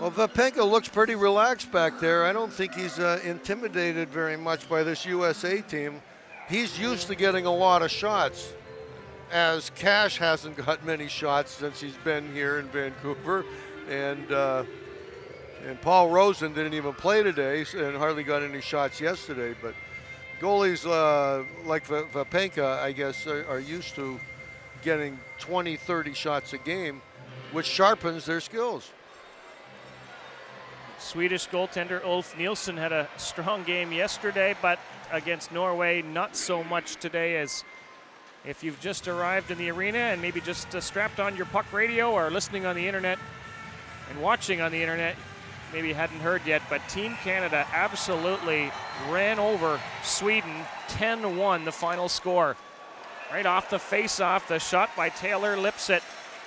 Well, Vapenka looks pretty relaxed back there. I don't think he's intimidated very much by this USA team. He's used to getting a lot of shots, as Cash hasn't got many shots since he's been here in Vancouver. And Paul Rosen didn't even play today and hardly got any shots yesterday. But goalies like Vapenka, I guess, are used to getting 20, 30 shots a game, which sharpens their skills. Swedish goaltender Ulf Nilsson had a strong game yesterday, but against Norway, not so much today. As if you've just arrived in the arena and maybe just strapped on your puck radio or listening on the internet and watching on the internet, maybe you hadn't heard yet, but Team Canada absolutely ran over Sweden. 10-1 the final score. Right off the face-off, the shot by Taylor Lipset,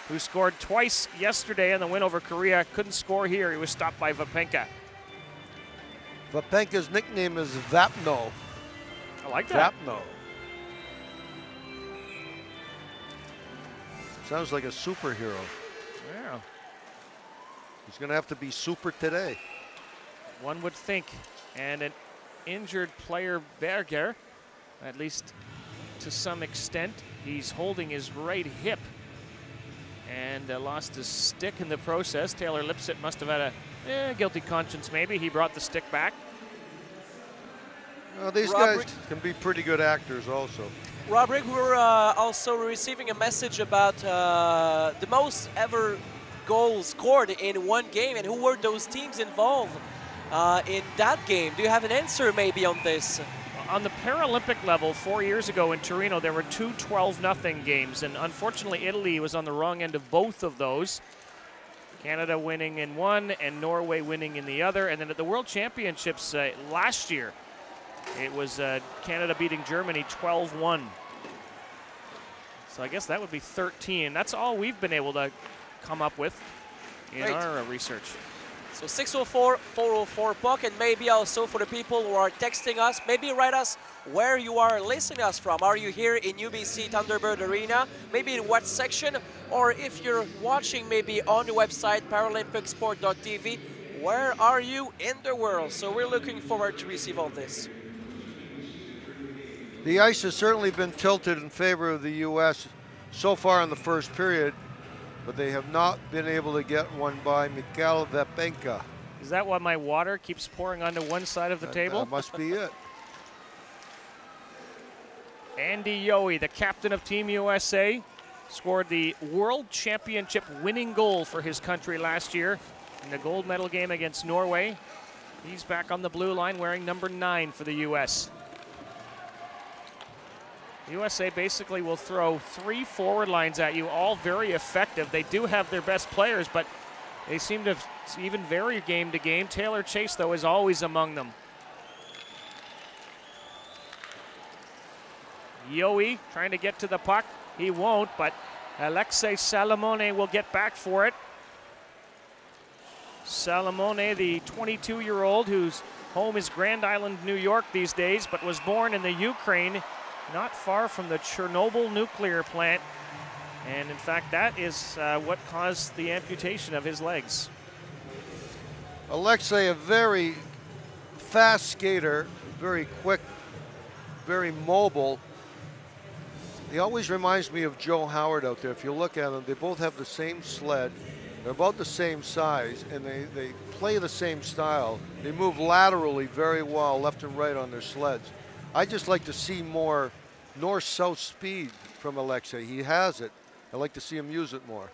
who scored twice yesterday in the win over Korea. Couldn't score here. He was stopped by Vapenka. Vapenka's nickname is Vapno. I like that. Vapno. Sounds like a superhero. Yeah. He's going to have to be super today. One would think. And an injured player, Berger, at least to some extent. He's holding his right hip and lost his stick in the process. Taylor Lipset must have had a guilty conscience maybe. He brought the stick back. Well, these guys can be pretty good actors also. Roderick, we were also receiving a message about the most ever goals scored in one game, and who were those teams involved in that game? Do you have an answer maybe on this? On the Paralympic level, 4 years ago in Torino, there were two 12-0 games, and unfortunately Italy was on the wrong end of both of those. Canada winning in one and Norway winning in the other. And then at the World Championships last year, it was Canada beating Germany 12-1. So I guess that would be 13. That's all we've been able to come up with in our research. So 604-404-PUCK, and maybe also for the people who are texting us, maybe write us where you are listening us from. Are you here in UBC Thunderbird Arena? Maybe in what section? Or if you're watching maybe on the website ParalympicSport.tv, where are you in the world? So we're looking forward to receive all this. The ice has certainly been tilted in favor of the U.S. so far in the first period, but they have not been able to get one by Mikhail Vapenka. Is that why my water keeps pouring onto one side of the table? That must be it. Andy Yohe, the captain of Team USA, scored the World Championship winning goal for his country last year in the gold medal game against Norway. He's back on the blue line wearing number 9 for the U.S. USA basically will throw 3 forward lines at you, all very effective. They do have their best players, but they seem to even vary game to game. Taylor Chase, though, is always among them. Yohe trying to get to the puck. He won't, but Alexei Salamone will get back for it. Salamone, the 22-year-old whose home is Grand Island, New York these days, but was born in the Ukraine, not far from the Chernobyl nuclear plant. And in fact, that is what caused the amputation of his legs. Alexei, a very fast skater, very quick, very mobile. He always reminds me of Joe Howard out there. If you look at them, they both have the same sled. They're about the same size, and they play the same style. They move laterally very well, left and right on their sleds. I just like to see more north-south speed from Alexei. He has it. I like to see him use it more.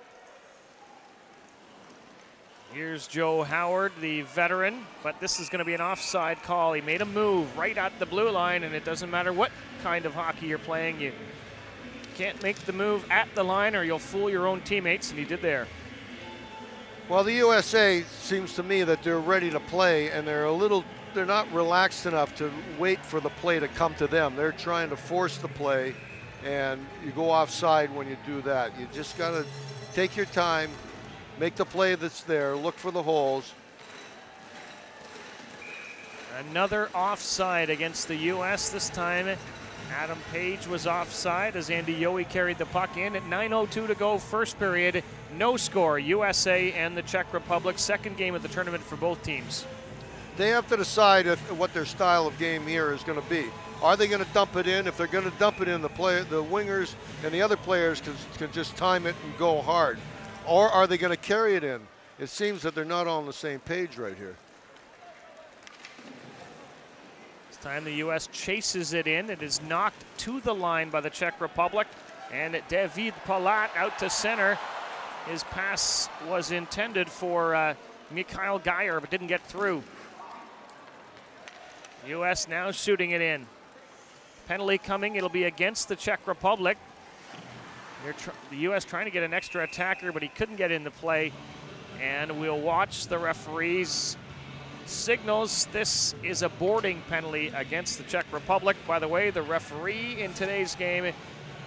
Here's Joe Howard, the veteran, but this is going to be an offside call. He made a move right at the blue line, and it doesn't matter what kind of hockey you're playing. You can't make the move at the line or you'll fool your own teammates, and he did there. Well, the USA seems to me that they're ready to play, and they're not relaxed enough to wait for the play to come to them. They're trying to force the play, and you go offside when you do that. You just got to take your time, make the play that's there, look for the holes. Another offside against the U.S., this time Adam Page was offside as Andy Yohe carried the puck in at 9:02 to go, first period. No score, USA and the Czech Republic, second game of the tournament for both teams. They have to decide what their style of game here is going to be. Are they going to dump it in? If they're going to dump it in, the wingers and the other players can just time it and go hard. Or are they going to carry it in? It seems that they're not all on the same page right here. This time the U.S. chases it in. It is knocked to the line by the Czech Republic. And David Palat out to center. His pass was intended for Mikhail Geyer, but didn't get through. U.S. now shooting it in. Penalty coming. It'll be against the Czech Republic. The U.S. trying to get an extra attacker, but he couldn't get into play. And we'll watch the referee's signals. This is a boarding penalty against the Czech Republic. By the way, the referee in today's game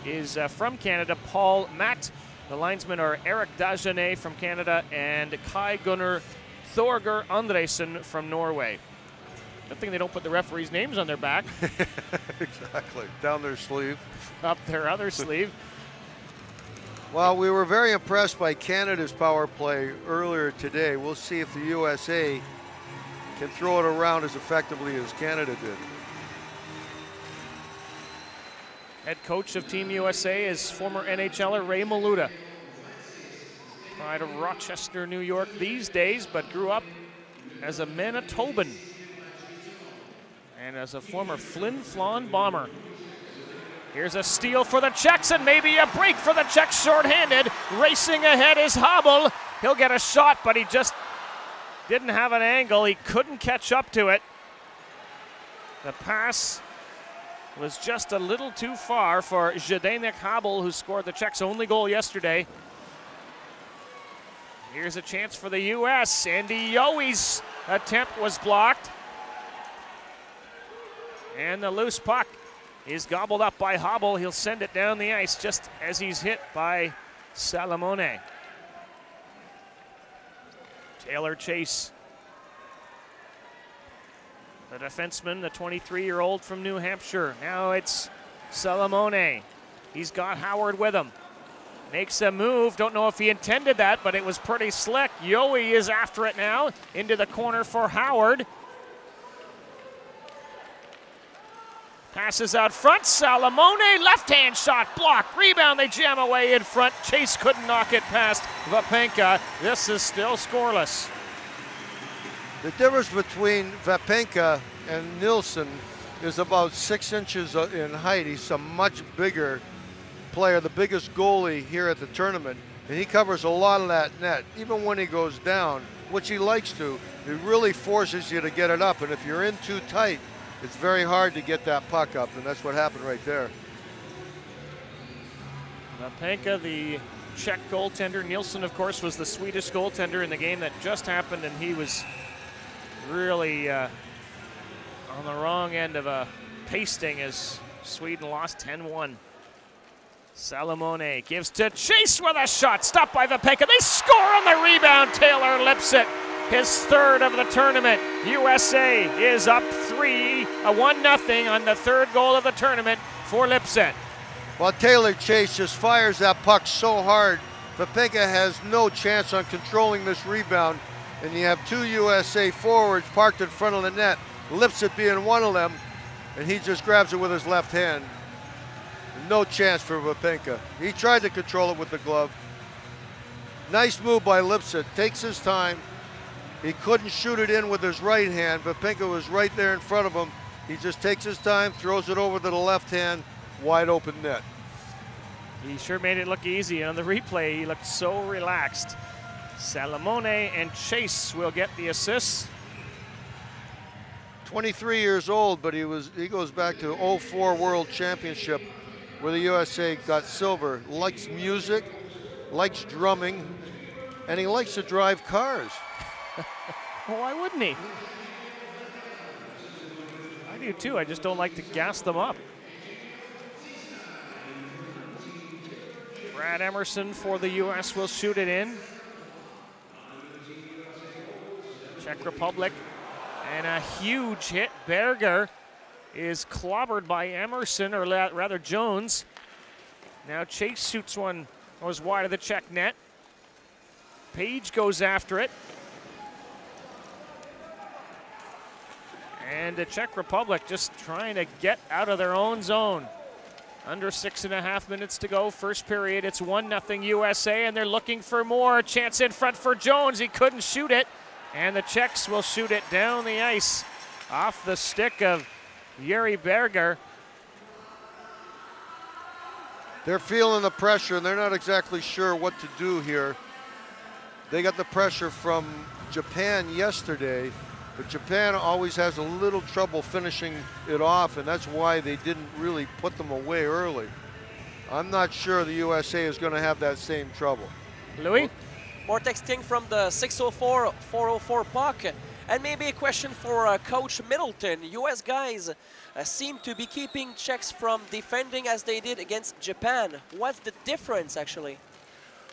is from Canada, Paul Matt. The linesmen are Eric Dagenet from Canada and Kai Gunnar Thorger Andresen from Norway. Good thing they don't put the referees' names on their back. Exactly, down their sleeve. Up their other sleeve. Well, we were very impressed by Canada's power play earlier today. We'll see if the USA can throw it around as effectively as Canada did. Head coach of Team USA is former NHLer Ray Maluta. Pride of Rochester, New York these days, but grew up as a Manitoban and as a former Flin Flon Bomber. Here's a steal for the Czechs and maybe a break for the Czechs shorthanded. Racing ahead is Hobble. He'll get a shot, but he just didn't have an angle. He couldn't catch up to it. The pass was just a little too far for Zdeněk Hobble, who scored the Czechs' only goal yesterday. Here's a chance for the U.S. Andy Yohe's attempt was blocked. And the loose puck is gobbled up by Hobble. He'll send it down the ice just as he's hit by Salamone. Taylor Chase, the defenseman, the 23-year-old from New Hampshire. Now it's Salamone. He's got Howard with him. Makes a move. Don't know if he intended that, but it was pretty slick. Yohe is after it now. Into the corner for Howard. Passes out front. Salamone, left-hand shot, blocked. Rebound, they jam away in front. Chase couldn't knock it past Vapenka. This is still scoreless. The difference between Vapenka and Nilsson is about 6 inches in height. He's a much bigger player, the biggest goalie here at the tournament, and he covers a lot of that net. Even when he goes down, which he likes to, it really forces you to get it up, and if you're in too tight, it's very hard to get that puck up, and that's what happened right there. Vapenka, the Czech goaltender. Nilsson, of course, was the Swedish goaltender in the game that just happened, and he was really on the wrong end of a pasting as Sweden lost 10-1. Salamone gives to Chase with a shot, stopped by Vapenka. They score on the rebound. Taylor Lipset, his third of the tournament. USA is up 1-0 on the third goal of the tournament for Lipset. Well, Taylor Chase just fires that puck so hard. Vapenka has no chance on controlling this rebound, and you have two USA forwards parked in front of the net, Lipset being one of them, and he just grabs it with his left hand. No chance for Vapenka. He tried to control it with the glove. Nice move by Lipset, takes his time. He couldn't shoot it in with his right hand. Vapenka was right there in front of him. He just takes his time, throws it over to the left hand, wide open net. He sure made it look easy. On the replay, he looked so relaxed. Salamone and Chase will get the assists. 23 years old, but he goes back to 04 World Championship where the USA got silver. Likes music, likes drumming, and he likes to drive cars. Well, why wouldn't he? I do too, I just don't like to gas them up. Brad Emerson for the U.S. will shoot it in. Czech Republic, and a huge hit. Berger is clobbered by Emerson, or rather Jones. Now Chase shoots one, goes wide of the Czech net. Page goes after it. And the Czech Republic just trying to get out of their own zone. Under 6.5 minutes to go, first period. It's 1-0 USA, and they're looking for more. Chance in front for Jones. He couldn't shoot it, and the Czechs will shoot it down the ice off the stick of Yuri Berger. They're feeling the pressure, and they're not exactly sure what to do here. They got the pressure from Japan yesterday, but Japan always has a little trouble finishing it off, and that's why they didn't really put them away early. I'm not sure the USA is going to have that same trouble. Louis? More texting from the 604-404 puck. And maybe a question for Coach Middleton. US guys seem to be keeping Czechs from defending as they did against Japan. What's the difference, actually?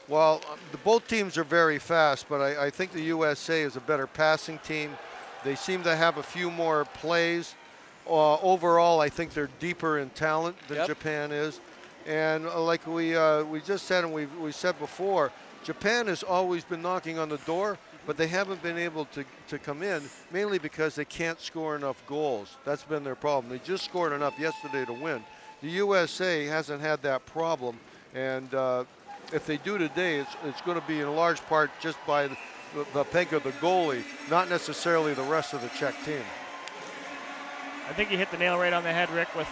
Well, both teams are very fast, but I think the USA is a better passing team. They seem to have a few more plays. Overall, I think they're deeper in talent than Japan is. And like we just said, and we said before, Japan has always been knocking on the door, but they haven't been able to come in, mainly because they can't score enough goals. That's been their problem. They just scored enough yesterday to win. The USA hasn't had that problem, and if they do today, it's going to be in large part just by the peg of the goalie, not necessarily the rest of the Czech team. I think you hit the nail right on the head, Rick, with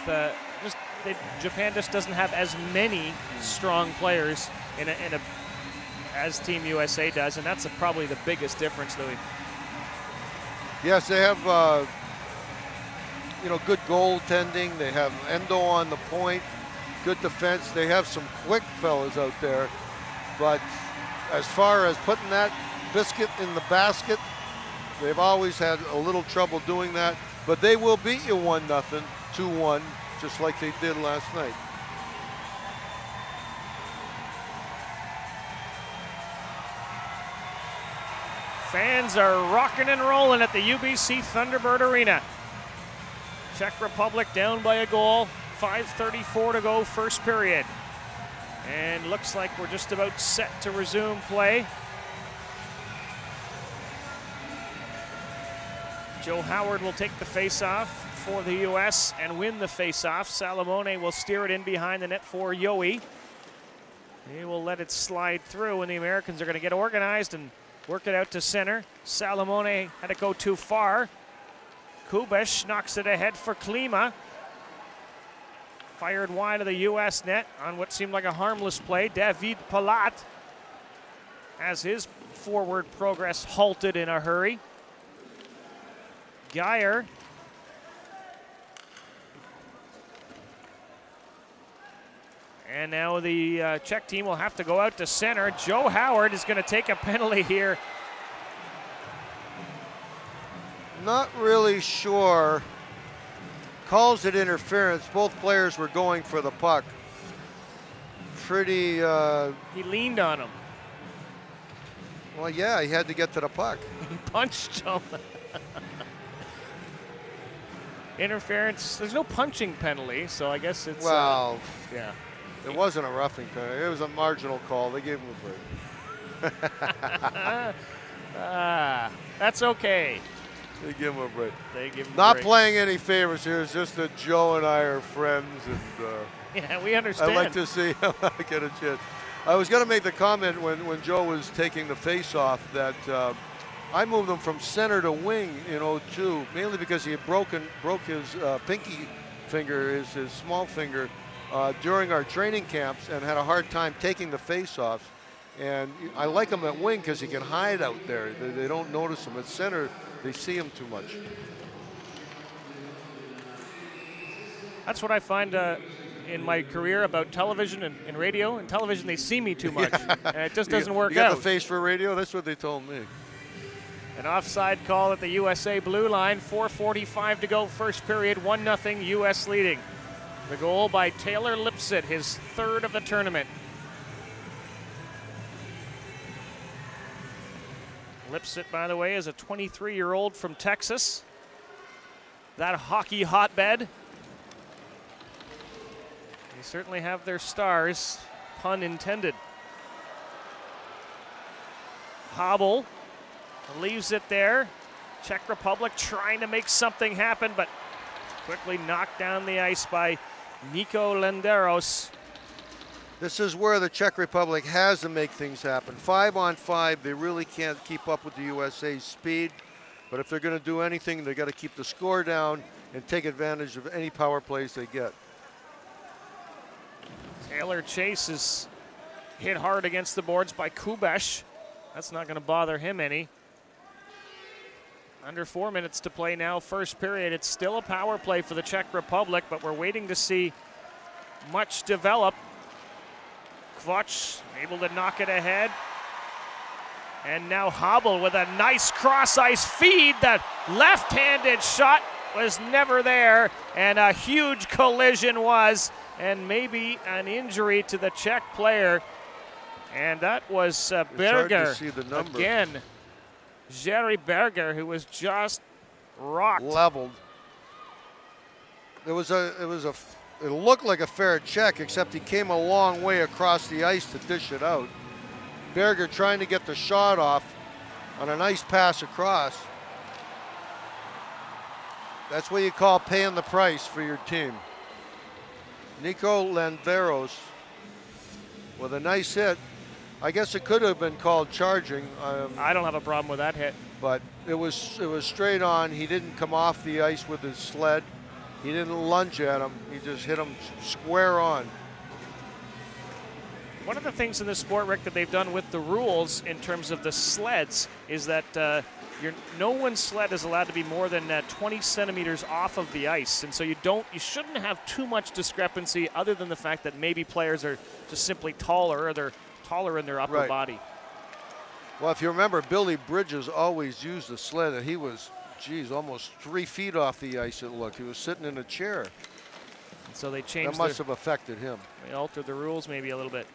Japan just doesn't have as many strong players as Team USA does, and that's probably the biggest difference, Louis. Yes, they have good goaltending. They have Endo on the point, good defense. They have some quick fellas out there, but as far as putting that biscuit in the basket, they've always had a little trouble doing that, but they will beat you 1-0, 2-1, just like they did last night. Fans are rocking and rolling at the UBC Thunderbird Arena. Czech Republic down by a goal, 5:34 to go, first period. And looks like we're just about set to resume play. Joe Howard will take the face-off for the U.S. and win the face-off. Salamone will steer it in behind the net for Yohe. He will let it slide through, and the Americans are going to get organized and work it out to center. Salamone had to go too far. Kubish knocks it ahead for Klima. Fired wide of the U.S. net on what seemed like a harmless play. David Palat has his forward progress halted in a hurry. Geyer and now the Czech team will have to go out to center. Joe Howard is going to take a penalty here. Not really sure. Calls it interference. Both players were going for the puck. Pretty. He leaned on him. Well, yeah, he had to get to the puck. He punched him. Interference. There's no punching penalty, so I guess it's. Well, yeah. It wasn't a roughing penalty. It was a marginal call. They gave him a break. That's okay. They give him a break. They give him Not a break. playing any favors here. It's just that Joe and I are friends, and yeah, we understand. I'd like to see him get a chance. I was going to make the comment when Joe was taking the face-off that I moved him from center to wing in 02, mainly because he had broke his pinky finger, his small finger, during our training camps, and had a hard time taking the face-offs. And I like him at wing because he can hide out there. They don't notice him. At center, they see him too much. That's what I find in my career about television and radio. In television, they see me too much, and it just doesn't work out. You got the face for radio? That's what they told me. An offside call at the USA blue line. 4:45 to go, first period. 1-0 U.S. leading. The goal by Taylor Lipset, his third of the tournament. Lipset, by the way, is a 23-year-old from Texas. That hockey hotbed. They certainly have their stars, pun intended. Hobble leaves it there. Czech Republic trying to make something happen, but quickly knocked down the ice by Nico Lenderos. This is where the Czech Republic has to make things happen. 5-on-5, they really can't keep up with the USA's speed. But if they're going to do anything, they got to keep the score down and take advantage of any power plays they get. Taylor Chase is hit hard against the boards by Kubesh. That's not going to bother him any. Under 4 minutes to play now, first period. It's still a power play for the Czech Republic, but we're waiting to see much develop. Kvotch able to knock it ahead. And now Hobble with a nice cross-ice feed. That left-handed shot was never there, and a huge collision was, and maybe an injury to the Czech player. And that was Berger again. Jerry Berger, who was just rocked. Leveled. It looked like a fair check, except he came a long way across the ice to dish it out. Berger trying to get the shot off on a nice pass across. That's what you call paying the price for your team. Nico Lenderos with a nice hit. I guess it could have been called charging. I don't have a problem with that hit. But it was straight on. He didn't come off the ice with his sled. He didn't lunge at him. He just hit him square on. One of the things in this sport, Rick, that they've done with the rules in terms of the sleds is that no one's sled is allowed to be more than 20 centimeters off of the ice, and so you shouldn't have too much discrepancy, other than the fact that maybe players are just simply taller, or they're taller in their upper body. Well, if you remember, Billy Bridges always used the sled, and he was, geez, almost 3 feet off the ice. It looked. He was sitting in a chair. And so they changed. That must have affected him. They altered the rules maybe a little bit.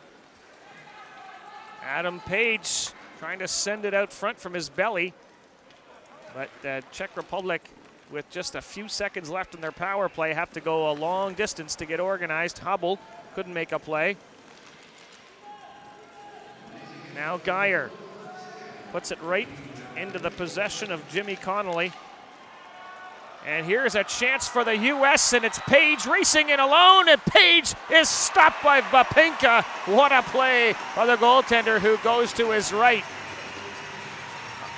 Adam Page trying to send it out front from his belly. But Czech Republic, with just a few seconds left in their power play, have to go a long distance to get organized. Hobble couldn't make a play. Now Geyer puts it right into the possession of Jimmy Connolly. And here's a chance for the U.S., and it's Page racing in alone, and Page is stopped by Vapinka. What a play by the goaltender, who goes to his right.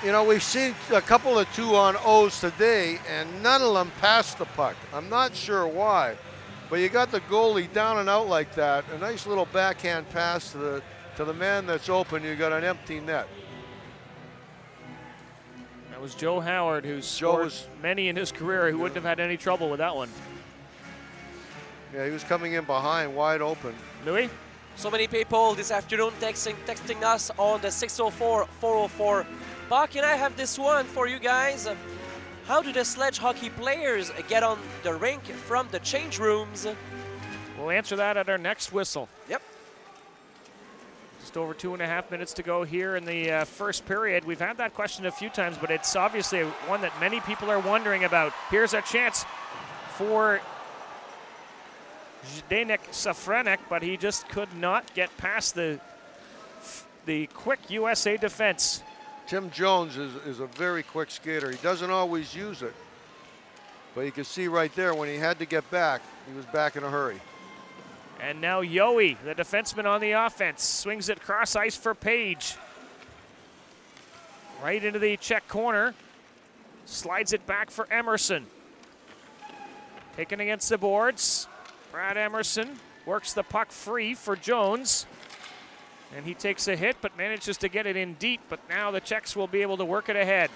You know, we've seen a couple of 2-on-0s today, and none of them passed the puck. I'm not sure why, but you got the goalie down and out like that. A nice little backhand pass to the man that's open. You got an empty net. That was Joe Howard, who's scored many in his career, who wouldn't have had any trouble with that one. Yeah, he was coming in behind, wide open. Louis? So many people this afternoon texting us on the 604-404 puck, and I have this one for you guys. How do the sledge hockey players get on the rink from the change rooms? We'll answer that at our next whistle. Yep. Just over 2.5 minutes to go here in the first period. We've had that question a few times, but it's obviously one that many people are wondering about. Here's a chance for Zdeněk Safranek, but he just could not get past the quick USA defense. Tim Jones is a very quick skater. He doesn't always use it, but you can see right there when he had to get back, he was back in a hurry. And now Yohe, the defenseman on the offense, swings it cross ice for Page. Right into the Czech corner. Slides it back for Emerson. Taken against the boards. Brad Emerson works the puck free for Jones. And he takes a hit, but manages to get it in deep. But now the Czechs will be able to work it ahead.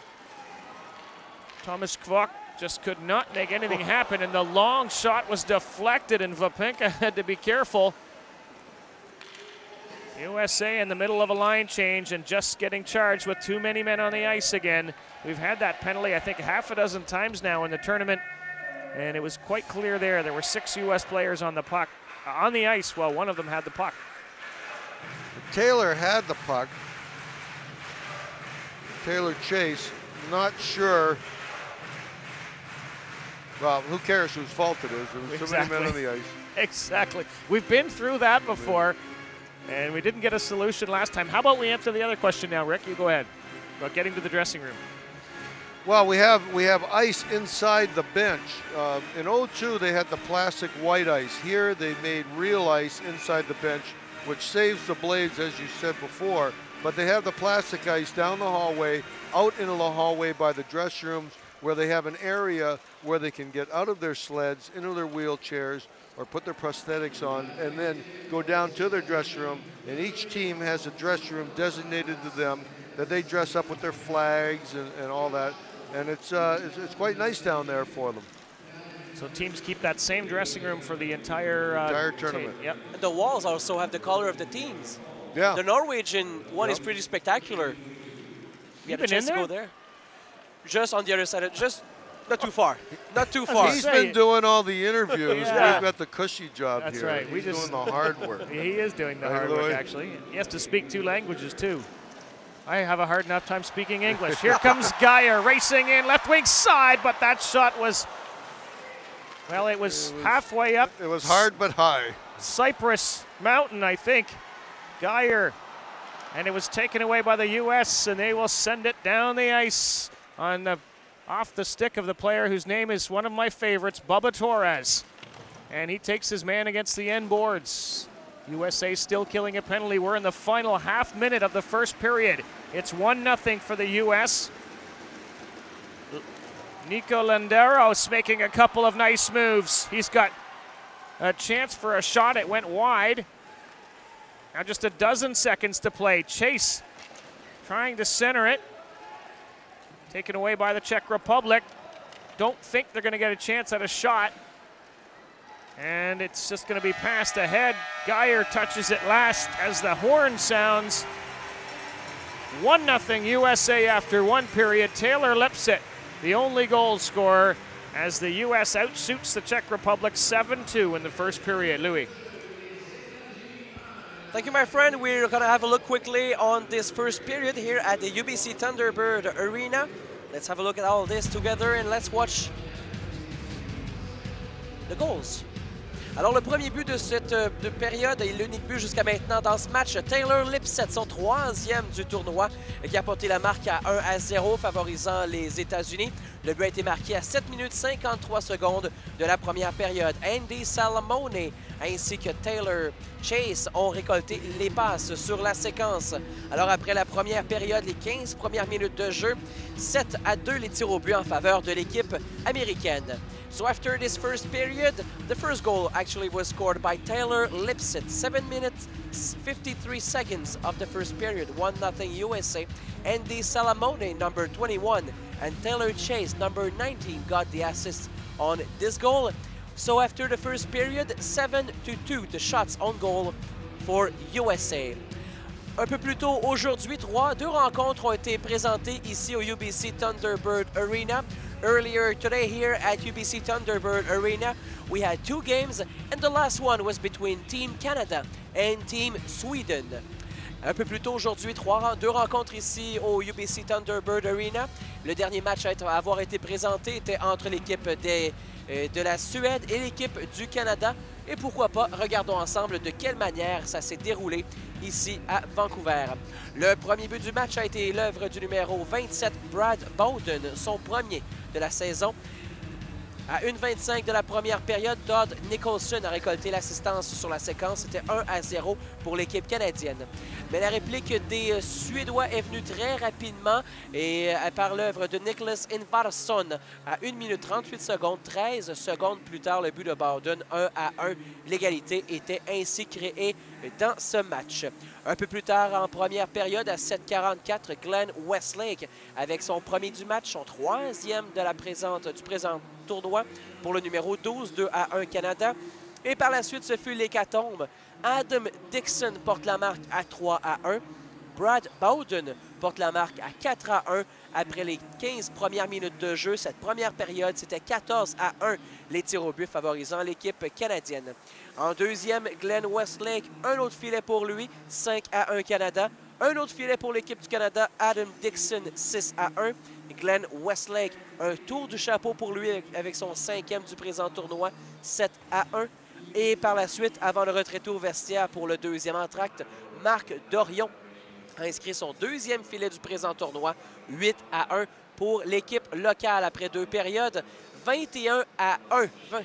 Thomas Kvok just could not make anything happen, and the long shot was deflected, and Vapinka had to be careful. USA in the middle of a line change and just getting charged with too many men on the ice again. We've had that penalty, I think, half a dozen times now in the tournament, and it was quite clear there. There were 6 U.S. players on the puck, on the ice, while one of them had the puck. Taylor had the puck. Taylor Chase, not sure. Well, who cares whose fault it is? There was so many men on the ice. Exactly. We've been through that before, and we didn't get a solution last time. How about we answer the other question now, Rick? You go ahead. About getting to the dressing room. Well, we have ice inside the bench. In 02, they had the plastic white ice. Here, they made real ice inside the bench, which saves the blades, as you said before. But they have the plastic ice down the hallway, out into the hallway by the dress rooms, where they have an area where they can get out of their sleds, into their wheelchairs, or put their prosthetics on, and then go down to their dress room. And each team has a dress room designated to them that they dress up with their flags and all that. And it's quite nice down there for them. So teams keep that same dressing room for the entire tournament. Yep. And the walls also have the color of the teams. Yeah. The Norwegian one is pretty spectacular. We had a chance to go there. Just on the other side, just not too far. Not too far. He's been doing all the interviews. Yeah. We've got the cushy job That's here. right. He's doing the hard work. He is doing the hard work, actually. He has to speak 2 languages, too. I have a hard enough time speaking English. Here comes Geyer racing in left wing side, but that shot was, well, it was halfway up. It was hard but high. Cypress Mountain, I think. Geyer. And it was taken away by the U.S., and they will send it down the ice on the, off the stick of the player whose name is one of my favorites, Bubba Torres. And he takes his man against the end boards. USA still killing a penalty. We're in the final half minute of the first period. It's 1-0 for the U.S. Nico Landeros making a couple of nice moves. He's got a chance for a shot. It went wide. Now just a dozen seconds to play. Chase trying to center it. Taken away by the Czech Republic. Don't think they're going to get a chance at a shot. And it's just going to be passed ahead. Geyer touches it last as the horn sounds. 1-0 USA after 1 period. Taylor Lipset, the only goal scorer, as the U.S. outshoots the Czech Republic 7-2 in the first period. Louis. Thank you, my friend. We're going to have a look quickly on this first period here at the UBC Thunderbird Arena. Let's have a look at all this together and let's watch the goals. Alors, le premier but de cette période et l'unique but jusqu'à maintenant dans ce match, Taylor Lipset, son 3e du tournoi, qui a porté la marque à 1-0, favorisant les États-Unis. Le but a été marqué à 7 minutes 53 secondes de la première période. Andy Salamone ainsi que Taylor Chase ont récolté les passes sur la séquence. Alors, après la première période, les 15 premières minutes de jeu, 7-2 les tirs au but en faveur de l'équipe américaine. So after this first period, the first goal actually was scored by Taylor Lipset. 7 minutes, 53 seconds of the first period, 1-0 USA. Andy Salamone, number 21, and Taylor Chase, number 19, got the assist on this goal. So after the first period, 7-2, the shots on goal for USA. Un peu plus tôt aujourd'hui, deux rencontres ont été présentées ici au UBC Thunderbird Arena. Earlier today here at UBC Thunderbird Arena, we had 2 games, and the last one was between Team Canada and Team Sweden. Un peu plus tôt aujourd'hui, 2 rencontres ici au UBC Thunderbird Arena. Le dernier match à avoir été présenté était entre l'équipe de la Suède et l'équipe du Canada. Et pourquoi pas, regardons ensemble de quelle manière ça s'est déroulé ici à Vancouver. Le premier but du match a été l'œuvre du numéro 27, Brad Bowden, son premier de la saison. À 1:25 de la première période, Todd Nicholson a récolté l'assistance sur la séquence. C'était 1-0 pour l'équipe canadienne. Mais la réplique des Suédois est venue très rapidement et par l'œuvre de Niklas Invarsson à 1 minute 38 secondes. 13 secondes plus tard, le but de Bowden, 1-1. L'égalité était ainsi créée dans ce match. Un peu plus tard en première période, à 7:44, Glenn Westlake avec son premier du match, son 3e du présent tournoi pour le numéro 12, 2-1 Canada. Et par la suite, ce fut l'hécatombe. Adam Dixon porte la marque à 3-1. Brad Bowden porte la marque à 4-1 après les 15 premières minutes de jeu. Cette première période, c'était 14-1 les tirs au but favorisant l'équipe canadienne. En deuxième, Glenn Westlake, un autre filet pour lui, 5-1 Canada. Un autre filet pour l'équipe du Canada, Adam Dixon, 6-1. Glenn Westlake, un tour du chapeau pour lui avec son 5e du présent tournoi, 7-1. Et par la suite, avant de retraiter au vestiaire pour le deuxième entracte, Marc Dorion a inscrit son deuxième filet du présent tournoi, 8-1 pour l'équipe locale après 2 périodes, 21-1,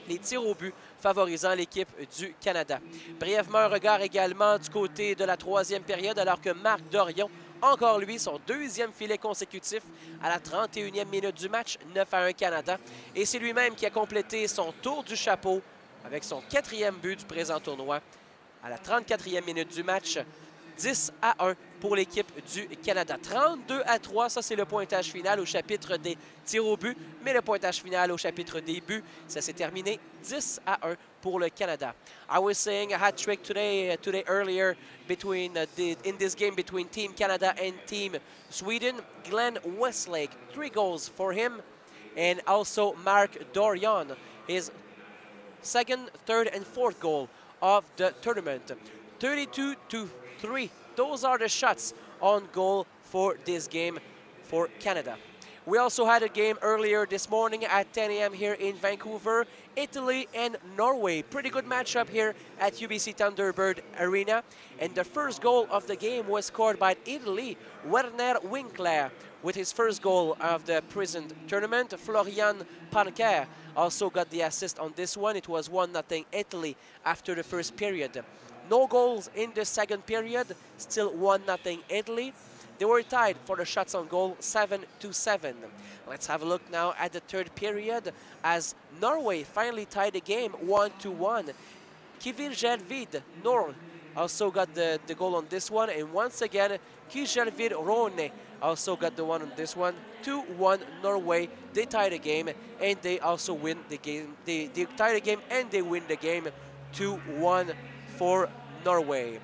les tirs au but favorisant l'équipe du Canada. Brièvement, un regard également du côté de la 3e période alors que Marc Dorion, encore lui, son deuxième filet consécutif à la 31e minute du match, 9-1 Canada. Et c'est lui-même qui a complété son tour du chapeau avec son 4e but du présent tournoi à la 34e minute du match, 10-1 pour l'équipe du Canada. 32-3, ça c'est le pointage final au chapitre des tirs au but, mais le pointage final au chapitre des buts, ça s'est terminé 10-1 pour le Canada. I was saying a hat trick today earlier between in this game between Team Canada and Team Sweden. Glenn Westlake, 3 goals for him, and also Mark Dorion, his 2nd, 3rd, and 4th goal of the tournament. 32-3. Those are the shots on goal for this game for Canada. We also had a game earlier this morning at 10 a.m. here in Vancouver, Italy and Norway. Pretty good matchup here at UBC Thunderbird Arena. And the first goal of the game was scored by Italy, Werner Winkler, with his first goal of the present tournament. Florian Panker also got the assist on this one. It was 1-0 Italy after the first period. No goals in the second period, still 1-0 Italy. They were tied for the shots on goal, 7-7. Let's have a look now at the third period as Norway finally tied the game 1-1. Kivirjelvid Nor also got the goal on this one, and once again Kijelvid Rone also got the one on this one. 2-1 Norway. They tie the game and they also win the game. They tie the game and they win the game 2-1 for Norway.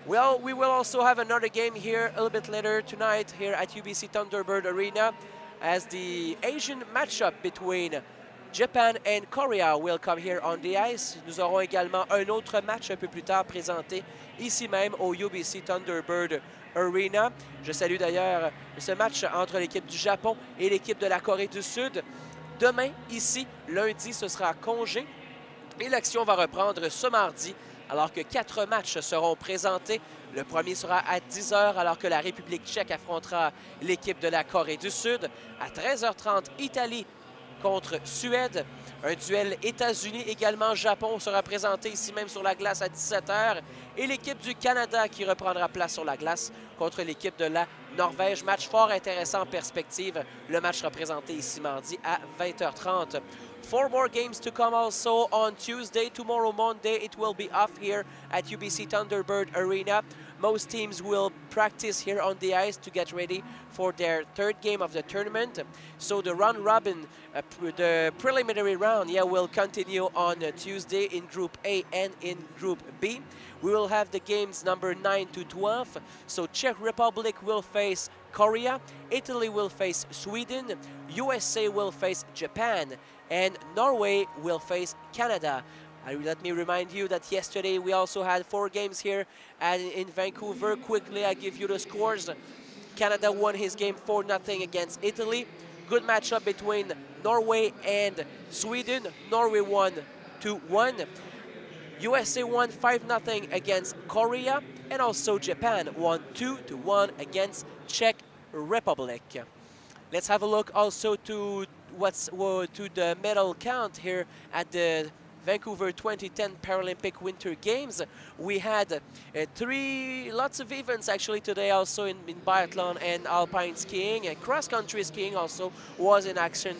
Well, we will also have another game here a little bit later tonight here at UBC Thunderbird Arena as the Asian matchup between Japan and Korea will come here on the ice. Nous aurons également un autre match un peu plus tard présenté ici même au UBC Thunderbird Arena. Je salue d'ailleurs ce match entre l'équipe du Japon et l'équipe de la Corée du Sud. Demain, ici, lundi, ce sera congé et l'action va reprendre ce mardi alors que 4 matchs seront présentés. Le premier sera à 10 h alors que la République tchèque affrontera l'équipe de la Corée du Sud. À 13h30, Italie contre Suède. Un duel États-Unis également Japon sera présenté ici même sur la glace à 17 h. Et l'équipe du Canada qui reprendra place sur la glace contre l'équipe de la Norvège. Match fort intéressant en perspective. Le match sera présenté ici mardi à 20h30. 4 more games to come also on Tuesday. Tomorrow, Monday, it will be off here at UBC Thunderbird Arena. Most teams will practice here on the ice to get ready for their 3rd game of the tournament. So the round robin, the preliminary round, will continue on Tuesday in Group A and in Group B. We will have the games number 9 to 12. So Czech Republic will face Korea, Italy will face Sweden, USA will face Japan, and Norway will face Canada. Let me remind you that yesterday we also had 4 games here in Vancouver. Quickly, I give you the scores. Canada won his game 4-0 against Italy. Good matchup between Norway and Sweden. Norway won 2-1. USA won 5-0 against Korea. And also Japan won 2-1 against Czech Republic. Let's have a look also to the medal count here at the Vancouver 2010 Paralympic Winter Games. We had lots of events actually today also in biathlon and alpine skiing, and cross-country skiing also was in action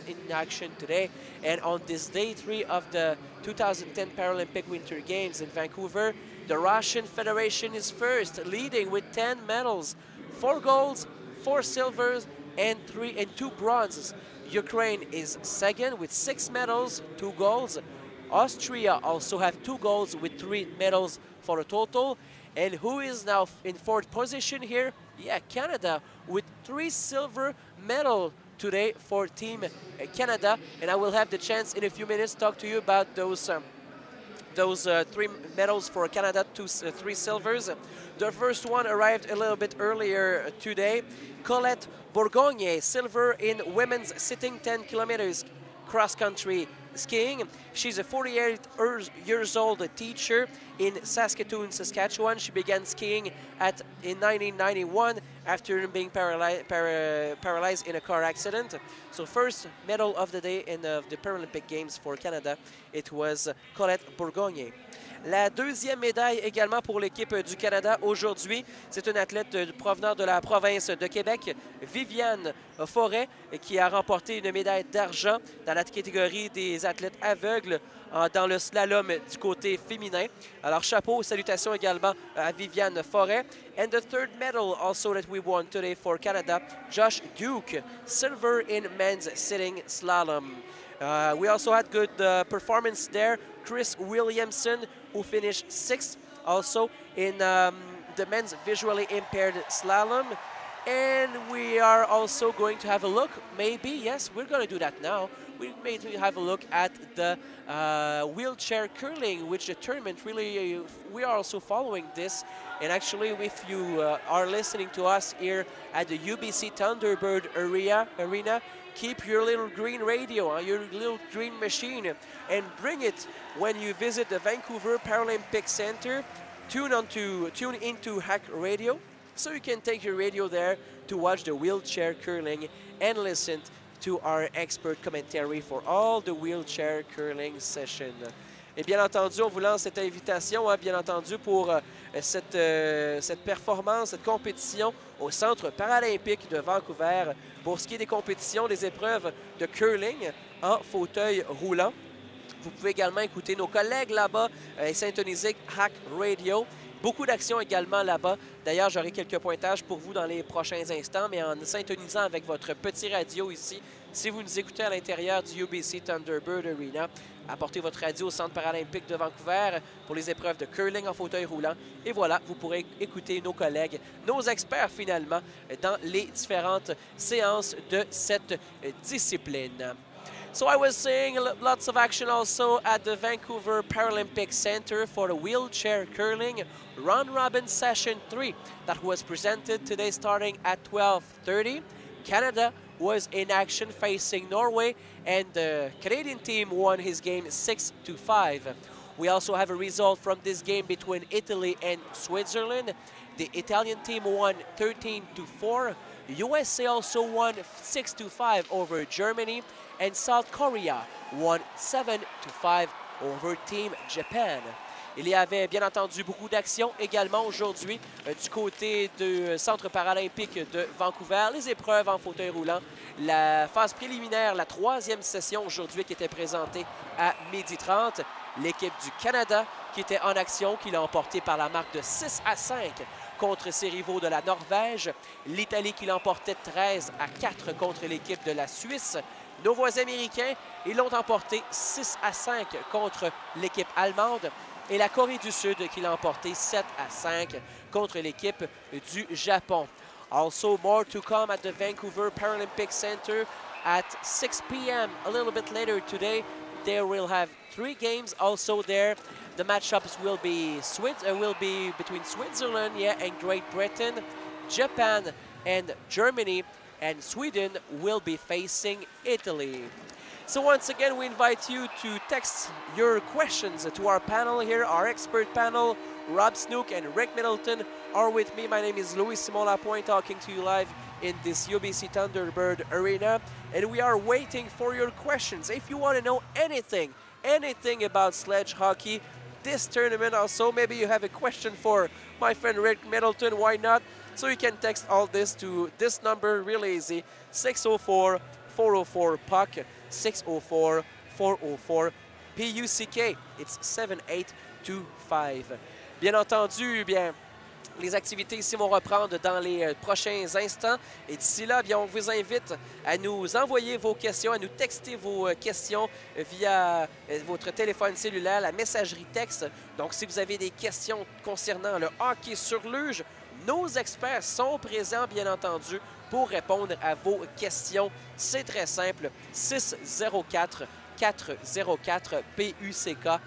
today. And on this day 3 of the 2010 Paralympic Winter Games in Vancouver, the Russian Federation is first, leading with 10 medals, 4 golds, 4 silvers, and 2 bronzes. Ukraine is second with 6 medals, 2 golds. Austria also have 2 golds with 3 medals for a total. And who is now in 4th position here? Yeah, Canada with 3 silver medals today for Team Canada. And I will have the chance in a few minutes to talk to you about those 3 medals for Canada, 3 silvers. The first one arrived a little bit earlier today. Colette Bourgogne, silver in women's sitting 10 kilometers cross-country skiing. She's a 48 years old teacher in Saskatoon, Saskatchewan. She began skiing in 1991 after being paralyzed in a car accident. So first medal of the day in the Paralympic Games for Canada, it was Colette Bourgogne. La deuxième médaille également pour l'équipe du Canada aujourd'hui, c'est une athlète provenant de la province de Québec, Viviane Forêt, qui a remporté une médaille d'argent dans la catégorie des athlètes aveugles dans le slalom du côté féminin. Alors chapeau, salutations également à Viviane Forêt. And the third medal also that we won today for Canada, Josh Duke, silver in men's sitting slalom. We also had good performance there. Chris Williamson, who finished 6th also in the men's visually impaired slalom. And we are also going to have a look, maybe, yes, we're going to do that now. We may have a look at the wheelchair curling, which the tournament really, we are also following this. And actually, if you are listening to us here at the UBC Thunderbird Arena, keep your little green radio, your little green machine, and bring it when you visit the Vancouver Paralympic Center. Tune into Hack Radio, so you can take your radio there to watch the wheelchair curling and listen to our expert commentary for all the wheelchair curling session. Et bien entendu, on vous lance cette invitation, bien entendu, pour cette performance, cette compétition au Centre paralympique de Vancouver pour ce qui est des compétitions, des épreuves de curling en fauteuil roulant. Vous pouvez également écouter nos collègues là-bas et syntoniser Hack Radio. Beaucoup d'actions également là-bas. D'ailleurs, j'aurai quelques pointages pour vous dans les prochains instants, mais en syntonisant avec votre petit radio ici, si vous nous écoutez à l'intérieur du UBC Thunderbird Arena, apportez votre radio au Centre paralympique de Vancouver pour les épreuves de curling en fauteuil roulant. Et voilà, vous pourrez écouter nos collègues, nos experts finalement, dans les différentes séances de cette discipline. So I was saying lots of action also at the Vancouver Paralympic Center for the wheelchair curling round robin session 3 that was presented today starting at 12:30. Canada was in action facing Norway, and the Canadian team won his game 6-5. We also have a result from this game between Italy and Switzerland. The Italian team won 13-4. USA also won 6-5 over Germany, and South Korea won 7-5 over Team Japan. Il y avait bien entendu beaucoup d'actions également aujourd'hui du côté du Centre paralympique de Vancouver. Les épreuves en fauteuil roulant, la phase préliminaire, la troisième session aujourd'hui qui était présentée à 12h30. L'équipe du Canada qui était en action, qui l'a emporté par la marque de 6-5 contre ses rivaux de la Norvège. L'Italie qui l'emportait 13-4 contre l'équipe de la Suisse. Nos voisins américains, ils l'ont emporté 6-5 contre l'équipe allemande. Et la Corée du Sud qui l'a emporté 7-5 contre l'équipe du Japon. Also, more to come at the Vancouver Paralympic Center at 6 p.m. a little bit later today. There will have 3 games also there. The matchups will be between Switzerland and Great Britain, Japan and Germany, and Sweden will be facing Italy. So once again, we invite you to text your questions to our panel here, our expert panel. Rob Snook and Rick Middleton are with me. My name is Louis Simon Lapointe, talking to you live in this UBC Thunderbird Arena. And we are waiting for your questions. If you want to know anything about sledge hockey, this tournament also, maybe you have a question for my friend Rick Middleton, why not? So you can text all this to this number, really easy, 604-404-PUCK, 604-404-PUCK. It's 7825. Bien entendu, les activités ici vont reprendre dans les prochains instants. Et d'ici là, on vous invite à nous envoyer vos questions, à nous texter vos questions via votre téléphone cellulaire, la messagerie texte. Donc, si vous avez des questions concernant le hockey sur luge, nos experts sont présents, bien entendu, pour répondre à vos questions. C'est très simple, 604-404-PUCK,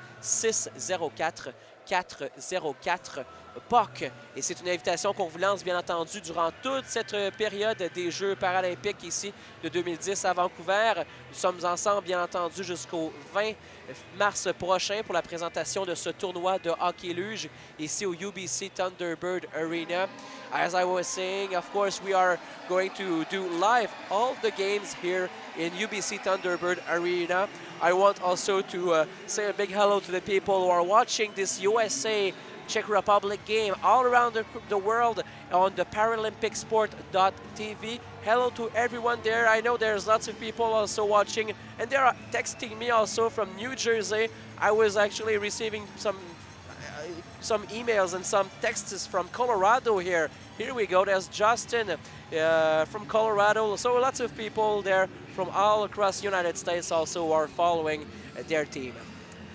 404 POC. Et c'est une invitation qu'on vous lance, bien entendu, durant toute cette période des Jeux paralympiques ici de 2010 à Vancouver. Nous sommes ensemble, bien entendu, jusqu'au 20 mars prochain pour la présentation de ce tournoi de hockey luge ici au UBC Thunderbird Arena. As I was saying, of course, we are going to do live all the games here in UBC Thunderbird Arena. I want also to say a big hello to the people who are watching this USA Czech Republic game all around the world on the ParalympicSport.tv. Hello to everyone there. I know there's lots of people also watching, and they are texting me also from New Jersey. I was actually receiving some emails and some texts from Colorado here. Here we go. There's Justin from Colorado. So lots of people there from all across the United States also are following their team.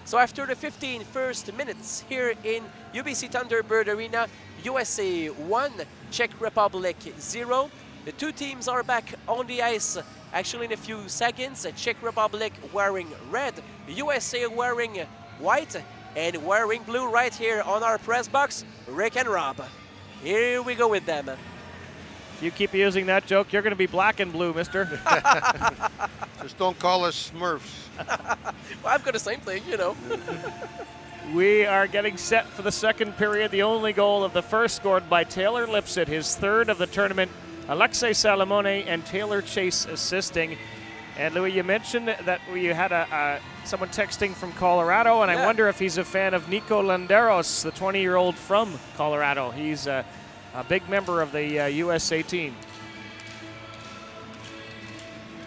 So after the 15 first minutes here in UBC Thunderbird Arena, USA 1, Czech Republic 0. The two teams are back on the ice actually in a few seconds. Czech Republic wearing red, USA wearing white, and wearing blue right here on our press box, Rick and Rob. Here we go with them. If you keep using that joke, you're going to be black and blue, mister. Just don't call us Smurfs. Well, I've got the same thing, you know. We are getting set for the second period. The only goal of the first scored by Taylor Lipset, his third of the tournament. Alexei Salamone and Taylor Chase assisting. And Louis, you mentioned that we had someone texting from Colorado, and I wonder if he's a fan of Nico Landeros, the 20-year-old from Colorado. He's a big member of the USA team.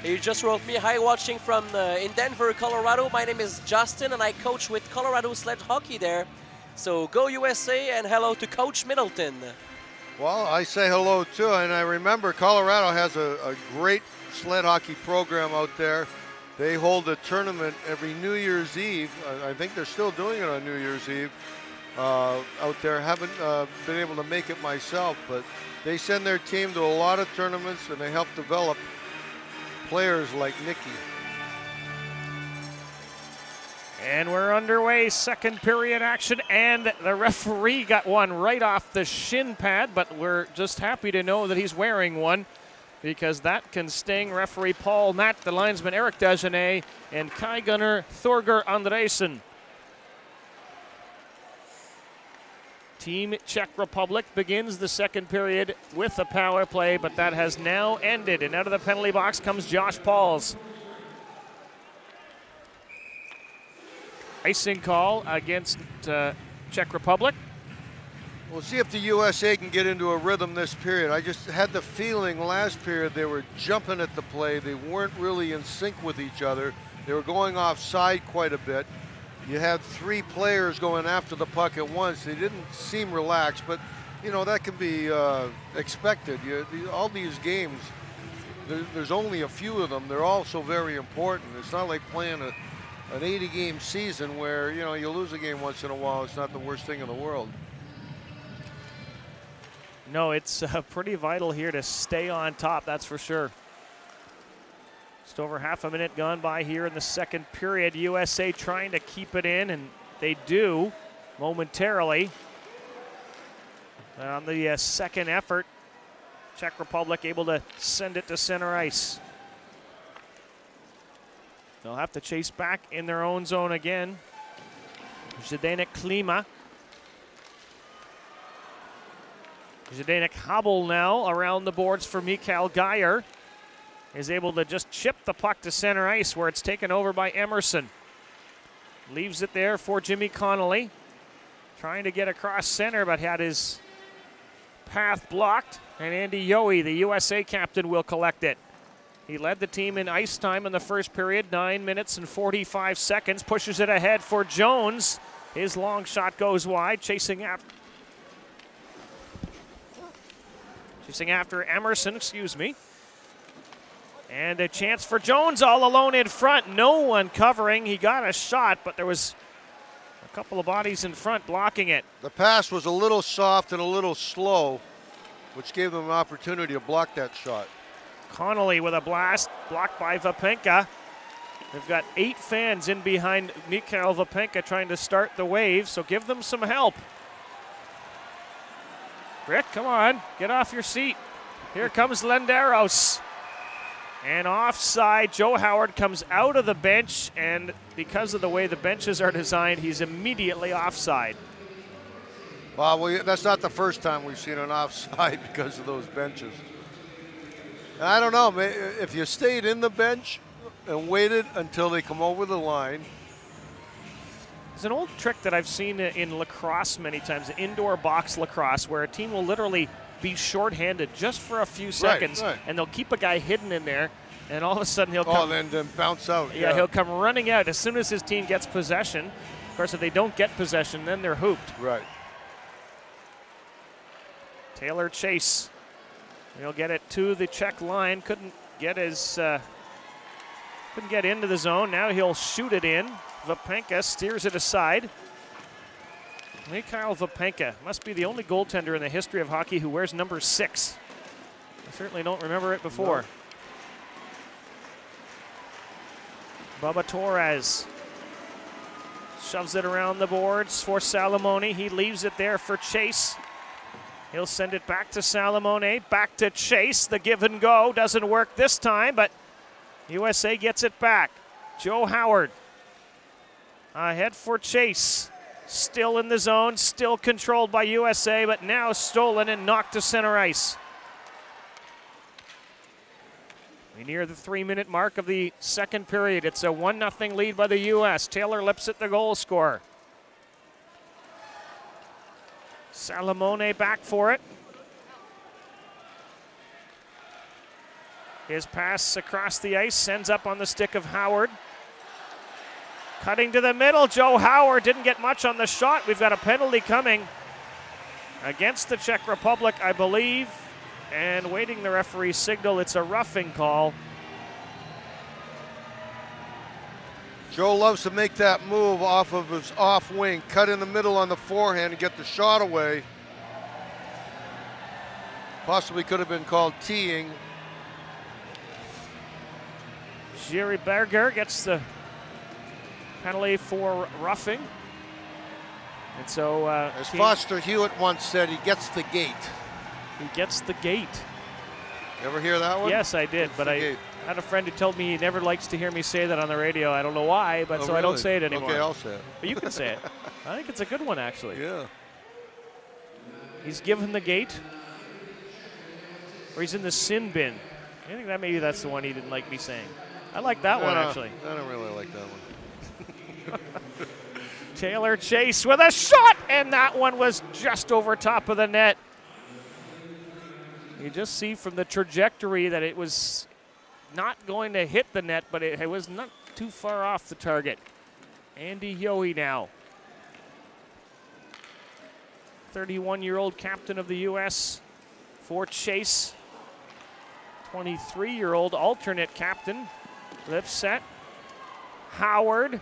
He just wrote me, hi, watching from in Denver, Colorado. My name is Justin, and I coach with Colorado Sled Hockey there. So go USA, and hello to Coach Middleton. Well, I say hello too, and I remember Colorado has a great sled hockey program out there. They hold a tournament every New Year's Eve. I think they're still doing it on New Year's Eve out there. Haven't been able to make it myself, but they send their team to a lot of tournaments, and they help develop players like Nikki. And we're underway, second period action, and the referee got one right off the shin pad, but we're just happy to know that he's wearing one because that can sting. Referee Paul Matt, the linesman Eric Degenet, and Kai Gunnar Thorger Andresen. Team Czech Republic begins the second period with a power play, but that has now ended. And out of the penalty box comes Josh Pauls. Icing call against Czech Republic. We'll see if the USA can get into a rhythm this period. I just had the feeling last period they were jumping at the play. They weren't really in sync with each other. They were going offside quite a bit. You had three players going after the puck at once. They didn't seem relaxed, but you know that can be expected. All these games, there's only a few of them. They're all so very important. It's not like playing an 80-game season where you lose a game once in a while. It's not the worst thing in the world. No, it's pretty vital here to stay on top, that's for sure. Just over half a minute gone by here in the second period. USA trying to keep it in, and they do momentarily. On the second effort, Czech Republic able to send it to center ice. They'll have to chase back in their own zone again. Zdeněk Klima. Zdeněk Habel now around the boards for Mikael Geyer. Is able to just chip the puck to center ice where it's taken over by Emerson. Leaves it there for Jimmy Connolly. Trying to get across center, but had his path blocked. And Andy Yohe, the USA captain, will collect it. He led the team in ice time in the first period, 9 minutes and 45 seconds. Pushes it ahead for Jones. His long shot goes wide, chasing after Emerson, excuse me. And a chance for Jones all alone in front. No one covering. He got a shot, but there was a couple of bodies in front blocking it. The pass was a little soft and a little slow, which gave them an opportunity to block that shot. Connolly with a blast, blocked by Vapenka. They've got 8 fans in behind Mikhail Vapenka trying to start the wave, so give them some help. Rick, come on, get off your seat. Here comes Lenderos. And offside, Joe Howard comes out of the bench, and because of the way the benches are designed, he's immediately offside. Well, that's not the first time we've seen an offside because of those benches. And I don't know, if you stayed in the bench and waited until they come over the line. It's an old trick that I've seen in lacrosse many times, indoor box lacrosse, where a team will literally be shorthanded just for a few seconds, right. And they'll keep a guy hidden in there, and all of a sudden he'll come. Oh, then bounce out. Yeah, he'll come running out as soon as his team gets possession. Of course, if they don't get possession, then they're hooped. Right. Taylor Chase. He'll get it to the Czech line. Couldn't get into the zone. Now he'll shoot it in. Vapenka steers it aside. Mikhail Vapenka must be the only goaltender in the history of hockey who wears number 6. I certainly don't remember it before. No. Bubba Torres shoves it around the boards for Salamone. He leaves it there for Chase. He'll send it back to Salamone, back to Chase. The give and go doesn't work this time, but USA gets it back. Joe Howard ahead for Chase. Still in the zone, still controlled by USA, but now stolen and knocked to center ice. We near the 3-minute mark of the second period. It's a 1-0 lead by the U.S. Taylor Lipsett, the goal scorer. Salamone back for it. His pass across the ice sends up on the stick of Howard. Cutting to the middle, Joe Howard didn't get much on the shot. We've got a penalty coming against the Czech Republic, I believe. And waiting the referee's signal, it's a roughing call. Joe loves to make that move off of his off wing, cut in the middle on the forehand and get the shot away. Possibly could have been called teeing. Jerry Berger gets the penalty for roughing. And so, as Foster Hewitt once said, he gets the gate. He gets the gate. You ever hear that one? Yes, I did, but I had a friend who told me he never likes to hear me say that on the radio. I don't know why, but really? I don't say it anymore. Okay, I'll say it. But you can say it. I think it's a good one, actually. Yeah. He's given the gate, or he's in the sin bin. I think that maybe that's the one he didn't like me saying. I like that one, actually. I don't really like that one. Taylor Chase with a shot, and that one was just over top of the net. You just see from the trajectory that it was not going to hit the net, but it was not too far off the target. Andy Yohe now. 31-year-old captain of the U.S. for Chase. 23-year-old alternate captain, Lipsett. Howard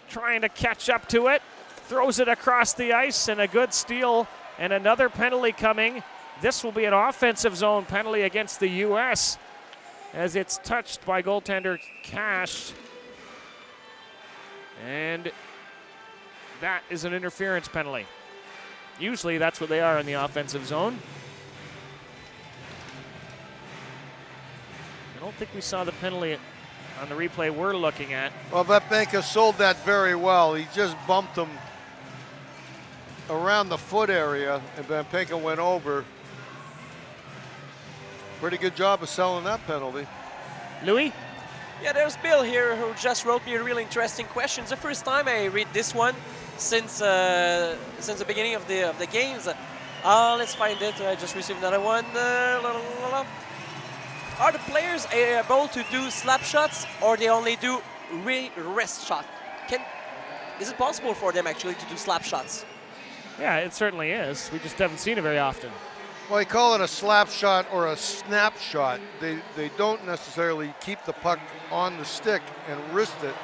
trying to catch up to it. Throws it across the ice, and a good steal, and another penalty coming. This will be an offensive zone penalty against the U.S. as it's touched by goaltender Cash. And that is an interference penalty. Usually that's what they are in the offensive zone. I don't think we saw the penalty on the replay we're looking at. Well, Vapenka sold that very well. He just bumped him around the foot area, and Vapenka went over. Pretty good job of selling that penalty. Louis? Yeah, there's Bill here who just wrote me a really interesting question. It's the first time I read this one since the beginning of the games. Let's find it. I just received another one. Are the players able to do slap shots, or they only do wrist shot? Is it possible for them actually to do slap shots? Yeah, it certainly is. We just haven't seen it very often. Well, they call it a slap shot or a snap shot. They don't necessarily keep the puck on the stick and wrist it.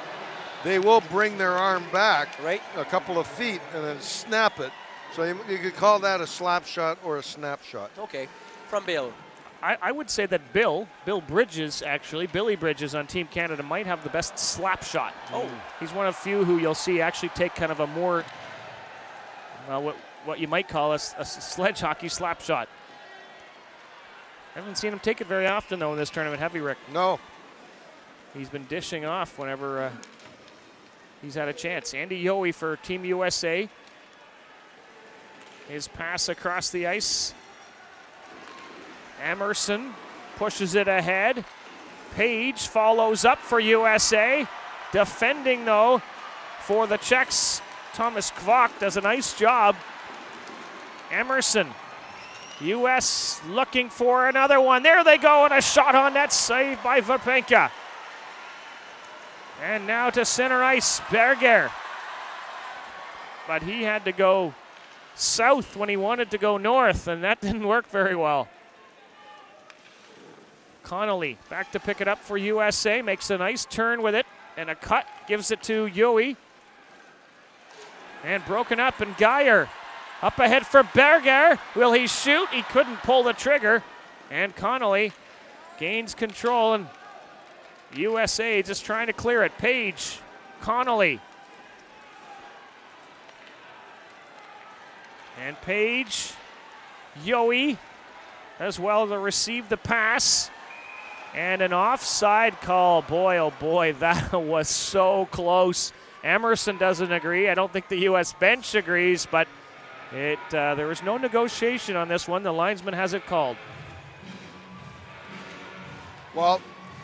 They will bring their arm back a couple of feet and then snap it. So you could call that a slap shot or a snap shot. Okay, from Bill. I would say that Bill Bridges, actually, Billy Bridges on Team Canada might have the best slap shot. Oh. He's one of few who you'll see actually take kind of a more, well, what you might call a sledge hockey slap shot. I haven't seen him take it very often, though, in this tournament, have you, Rick? No. He's been dishing off whenever he's had a chance. Andy Yohe for Team USA. His pass across the ice. Emerson pushes it ahead. Page follows up for USA. Defending, though, for the Czechs. Thomas Kvok does a nice job. Emerson. U.S. looking for another one. There they go, and a shot on net saved by Vapenka. And now to center ice, Berger. But he had to go south when he wanted to go north, and that didn't work very well. Connolly back to pick it up for USA, makes a nice turn with it, and a cut, gives it to Yohe. And broken up, and Geyer up ahead for Berger. Will he shoot? He couldn't pull the trigger. And Connolly gains control, and USA just trying to clear it. Page, Connolly. And Page, Yohe as well to receive the pass. And an offside call. Boy, oh boy, that was so close. Emerson doesn't agree. I don't think the U.S. bench agrees, but there was no negotiation on this one. The linesman has it called. Well,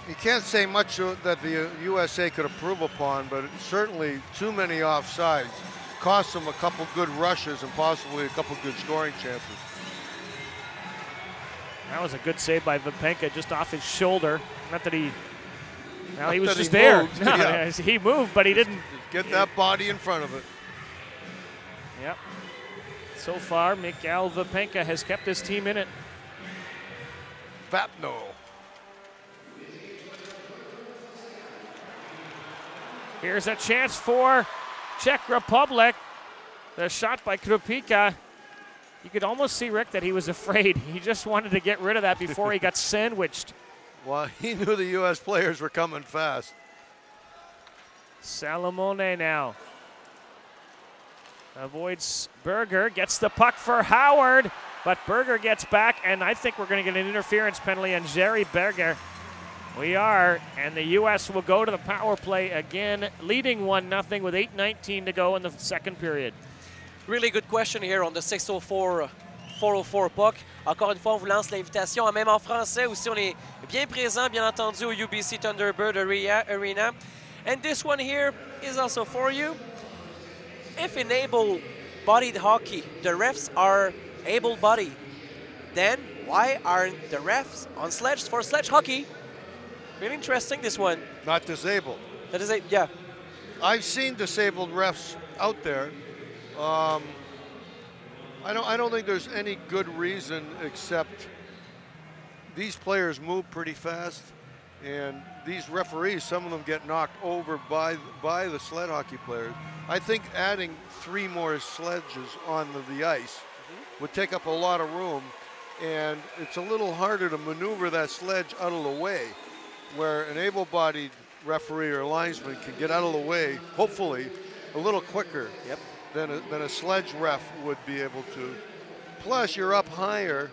you can't say much that the USA could improve upon, but certainly too many offsides cost them a couple good rushes and possibly a couple good scoring chances. That was a good save by Vapenka, just off his shoulder. Not that he, well, he was that just he there. moved, No, yeah. He moved, but he didn't. Get that body in front of it. Yep. So far, Mikhail Vapenka has kept his team in it. Vapno. Here's a chance for Czech Republic. The shot by Krupika. You could almost see, Rick, that he was afraid. He just wanted to get rid of that before he got sandwiched. Well, he knew the U.S. players were coming fast. Salamone now. Avoids Berger, gets the puck for Howard, but Berger gets back, and I think we're going to get an interference penalty on Jerry Berger. We are, and the U.S. will go to the power play again, leading 1-0 with 8:19 to go in the second period. Really good question here on the 604-404 puck. Encore une fois, on vous lance l'invitation, même en français aussi. On est bien présent, bien entendu, au UBC Thunderbird Arena. And this one here is also for you. If in able-bodied hockey, the refs are able-bodied, then why aren't the refs on sledge for sledge hockey? Really interesting, this one. Not disabled. That is yeah. I've seen disabled refs out there. I don't think there's any good reason except these players move pretty fast, and these referees, some of them get knocked over by the sled hockey players. I think adding 3 more sledges on the ice would take up a lot of room, and it's a little harder to maneuver that sledge out of the way, where an able-bodied referee or linesman can get out of the way, hopefully, a little quicker. Yep. Than a sledge ref would be able to. Plus, you're up higher,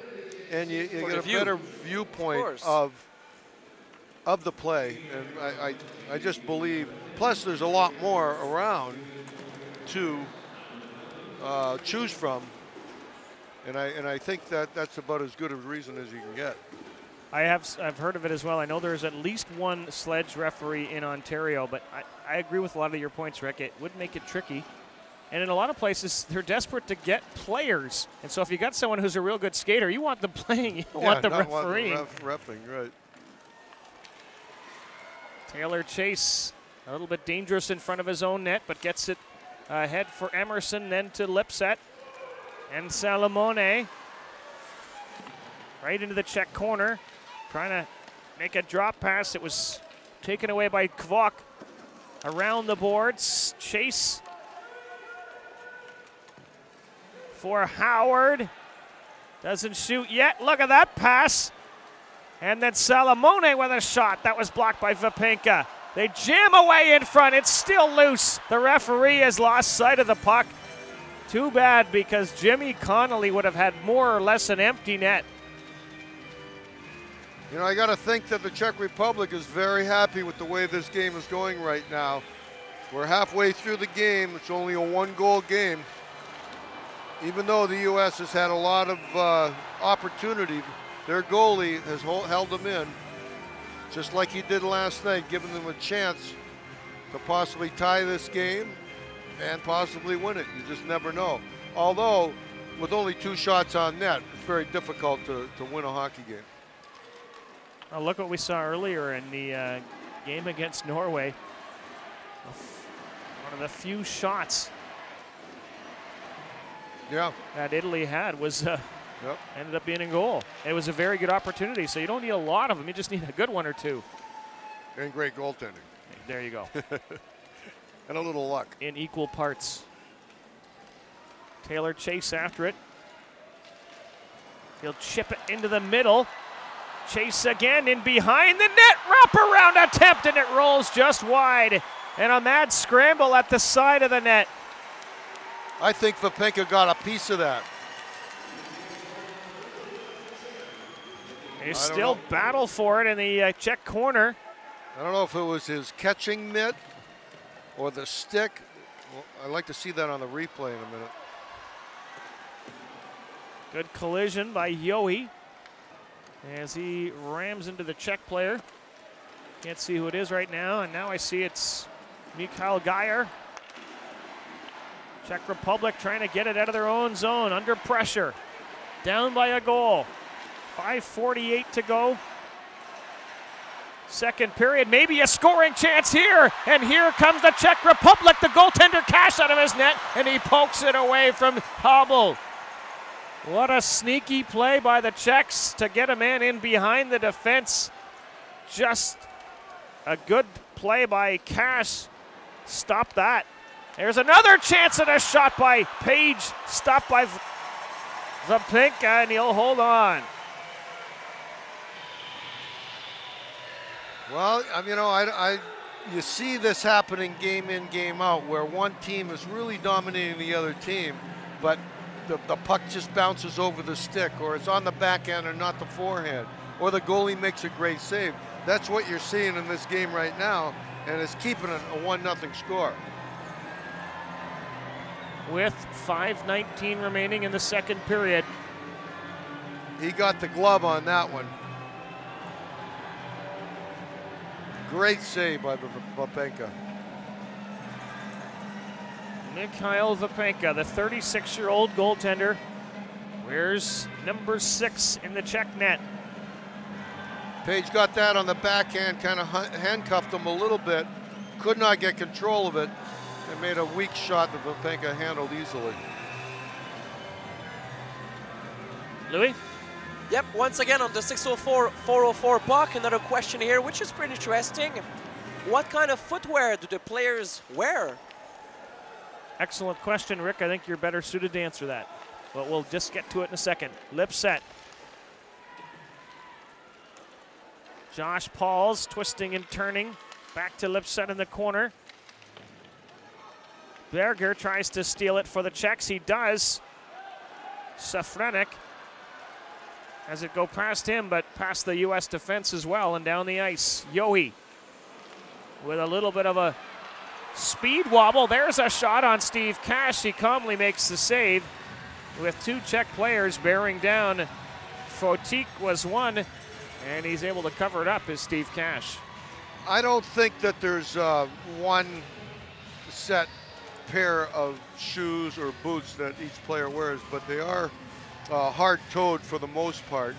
and you get a better viewpoint of the play. And I just believe. Plus, there's a lot more around to choose from, and I think that's about as good a reason as you can get. I've heard of it as well. I know there's at least one sledge referee in Ontario, but I agree with a lot of your points, Rick. It would make it tricky. And in a lot of places, they're desperate to get players. And so if you got someone who's a real good skater, you want them playing, you don't want them refereeing. Reffing, right. Taylor Chase, a little bit dangerous in front of his own net, but gets it ahead for Emerson, then to Lipset. And Salamone right into the Czech corner, trying to make a drop pass. It was taken away by Kvok. Around the boards, Chase for Howard. Doesn't shoot yet. Look at that pass. And then Salamone with a shot. That was blocked by Vapenka. They jam away in front. It's still loose. The referee has lost sight of the puck. Too bad, because Jimmy Connolly would have had more or less an empty net. You know, I got to think that the Czech Republic is very happy with the way this game is going right now. We're halfway through the game. It's only a 1-goal game. Even though the U.S. has had a lot of opportunity, their goalie has held them in, just like he did last night, giving them a chance to possibly tie this game and possibly win it. You just never know. Although, with only 2 shots on net, it's very difficult to win a hockey game. Well, look what we saw earlier in the game against Norway. One of the few shots that Italy had was ended up being a goal. It was a very good opportunity, so you don't need a lot of them. You just need a good one or two. And great goaltending. There you go. And a little luck. In equal parts. Taylor Chase after it. He'll chip it into the middle. Chase again in behind the net. Wraparound attempt, and it rolls just wide. And a mad scramble at the side of the net. I think Vapenka got a piece of that. They still battle for it in the Czech corner. I don't know if it was his catching mitt or the stick. Well, I'd like to see that on the replay in a minute. Good collision by Yohe as he rams into the Czech player. Can't see who it is right now, and now I see it's Mikhail Geyer. Czech Republic trying to get it out of their own zone, under pressure. Down by a goal. 5:48 to go. Second period, maybe a scoring chance here. And here comes the Czech Republic. The goaltender cash out of his net, and he pokes it away from Hobble. What a sneaky play by the Czechs to get a man in behind the defense. Just a good play by Cash. Stop that. There's another chance at a shot by Page. Stopped by Vapenka, and he'll hold on. Well, you know, you see this happening game in, game out, where one team is really dominating the other team, but the puck just bounces over the stick, or it's on the backhand and not the forehand, or the goalie makes a great save. That's what you're seeing in this game right now, and it's keeping a 1-0 score. With 5:19 remaining in the second period. He got the glove on that one. Great save by Vapenka. Mikhail Vapenka, the 36-year-old goaltender, wears number 6 in the Czech net. Page got that on the backhand, kind of handcuffed him a little bit, could not get control of it, and made a weak shot that Vapenka handled easily. Louis? Yep, once again on the 604-404 puck, another question here, which is pretty interesting. What kind of footwear do the players wear? Excellent question, Rick. I think you're better suited to answer that. But we'll just get to it in a second. Lipset. Josh Pauls twisting and turning. Back to Lipset in the corner. Berger tries to steal it for the Czechs. He does. Safranek has it go past him, but past the U.S. defense as well, and down the ice. Yohe with a little bit of a speed wobble. There's a shot on Steve Cash. He calmly makes the save with 2 Czech players bearing down. Fotik was one, and he's able to cover it up as Steve Cash. I don't think that there's one set pair of shoes or boots that each player wears, but they are hard-toed for the most part,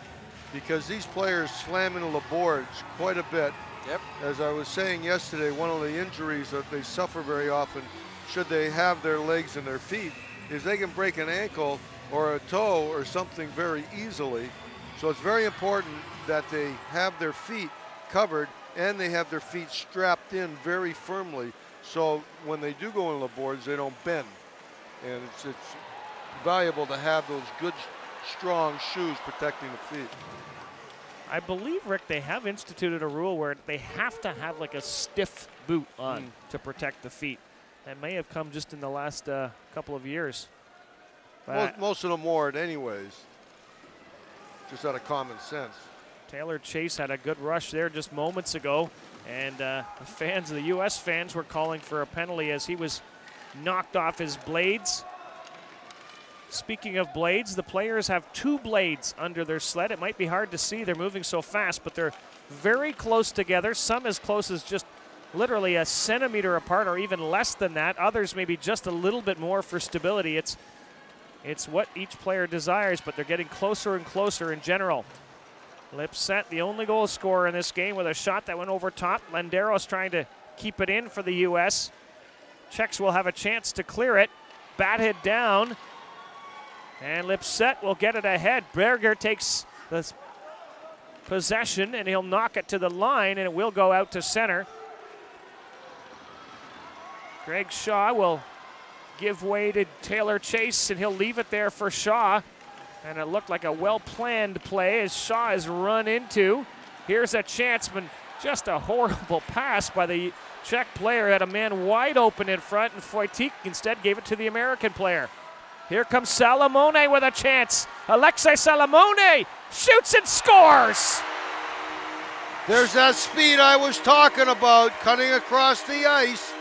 because these players slam into the boards quite a bit. Yep. As I was saying yesterday, one of the injuries that they suffer very often, should they have their legs and their feet, is they can break an ankle or a toe or something very easily. So it's very important that they have their feet covered and they have their feet strapped in very firmly, so when they do go into the boards, they don't bend. And it's valuable to have those good, strong shoes protecting the feet. I believe, Rick, they have instituted a rule where they have to have like a stiff boot on to protect the feet. That may have come just in the last couple of years. Most of them wore it anyways, just out of common sense. Taylor Chase had a good rush there just moments ago, and the U.S. fans were calling for a penalty as he was knocked off his blades. Speaking of blades, the players have 2 blades under their sled. It might be hard to see, they're moving so fast, but they're very close together, some as close as just literally a centimeter apart or even less than that. Others maybe just a little bit more for stability. It's what each player desires, but they're getting closer and closer in general. Lipset, the only goal scorer in this game, with a shot that went over top. Lenderos trying to keep it in for the U.S. Czechs will have a chance to clear it. Bat hit down. And Lipset will get it ahead. Berger takes the possession, and he'll knock it to the line, and it will go out to center. Greg Shaw will give way to Taylor Chase, and he'll leave it there for Shaw. And it looked like a well-planned play as Shaw is run into. Here's a chance, but just a horrible pass by the Czech player. Had a man wide open in front, and Wojcik instead gave it to the American player. Here comes Salamone with a chance. Alexei Salamone shoots and scores. There's that speed I was talking about, cutting across the ice.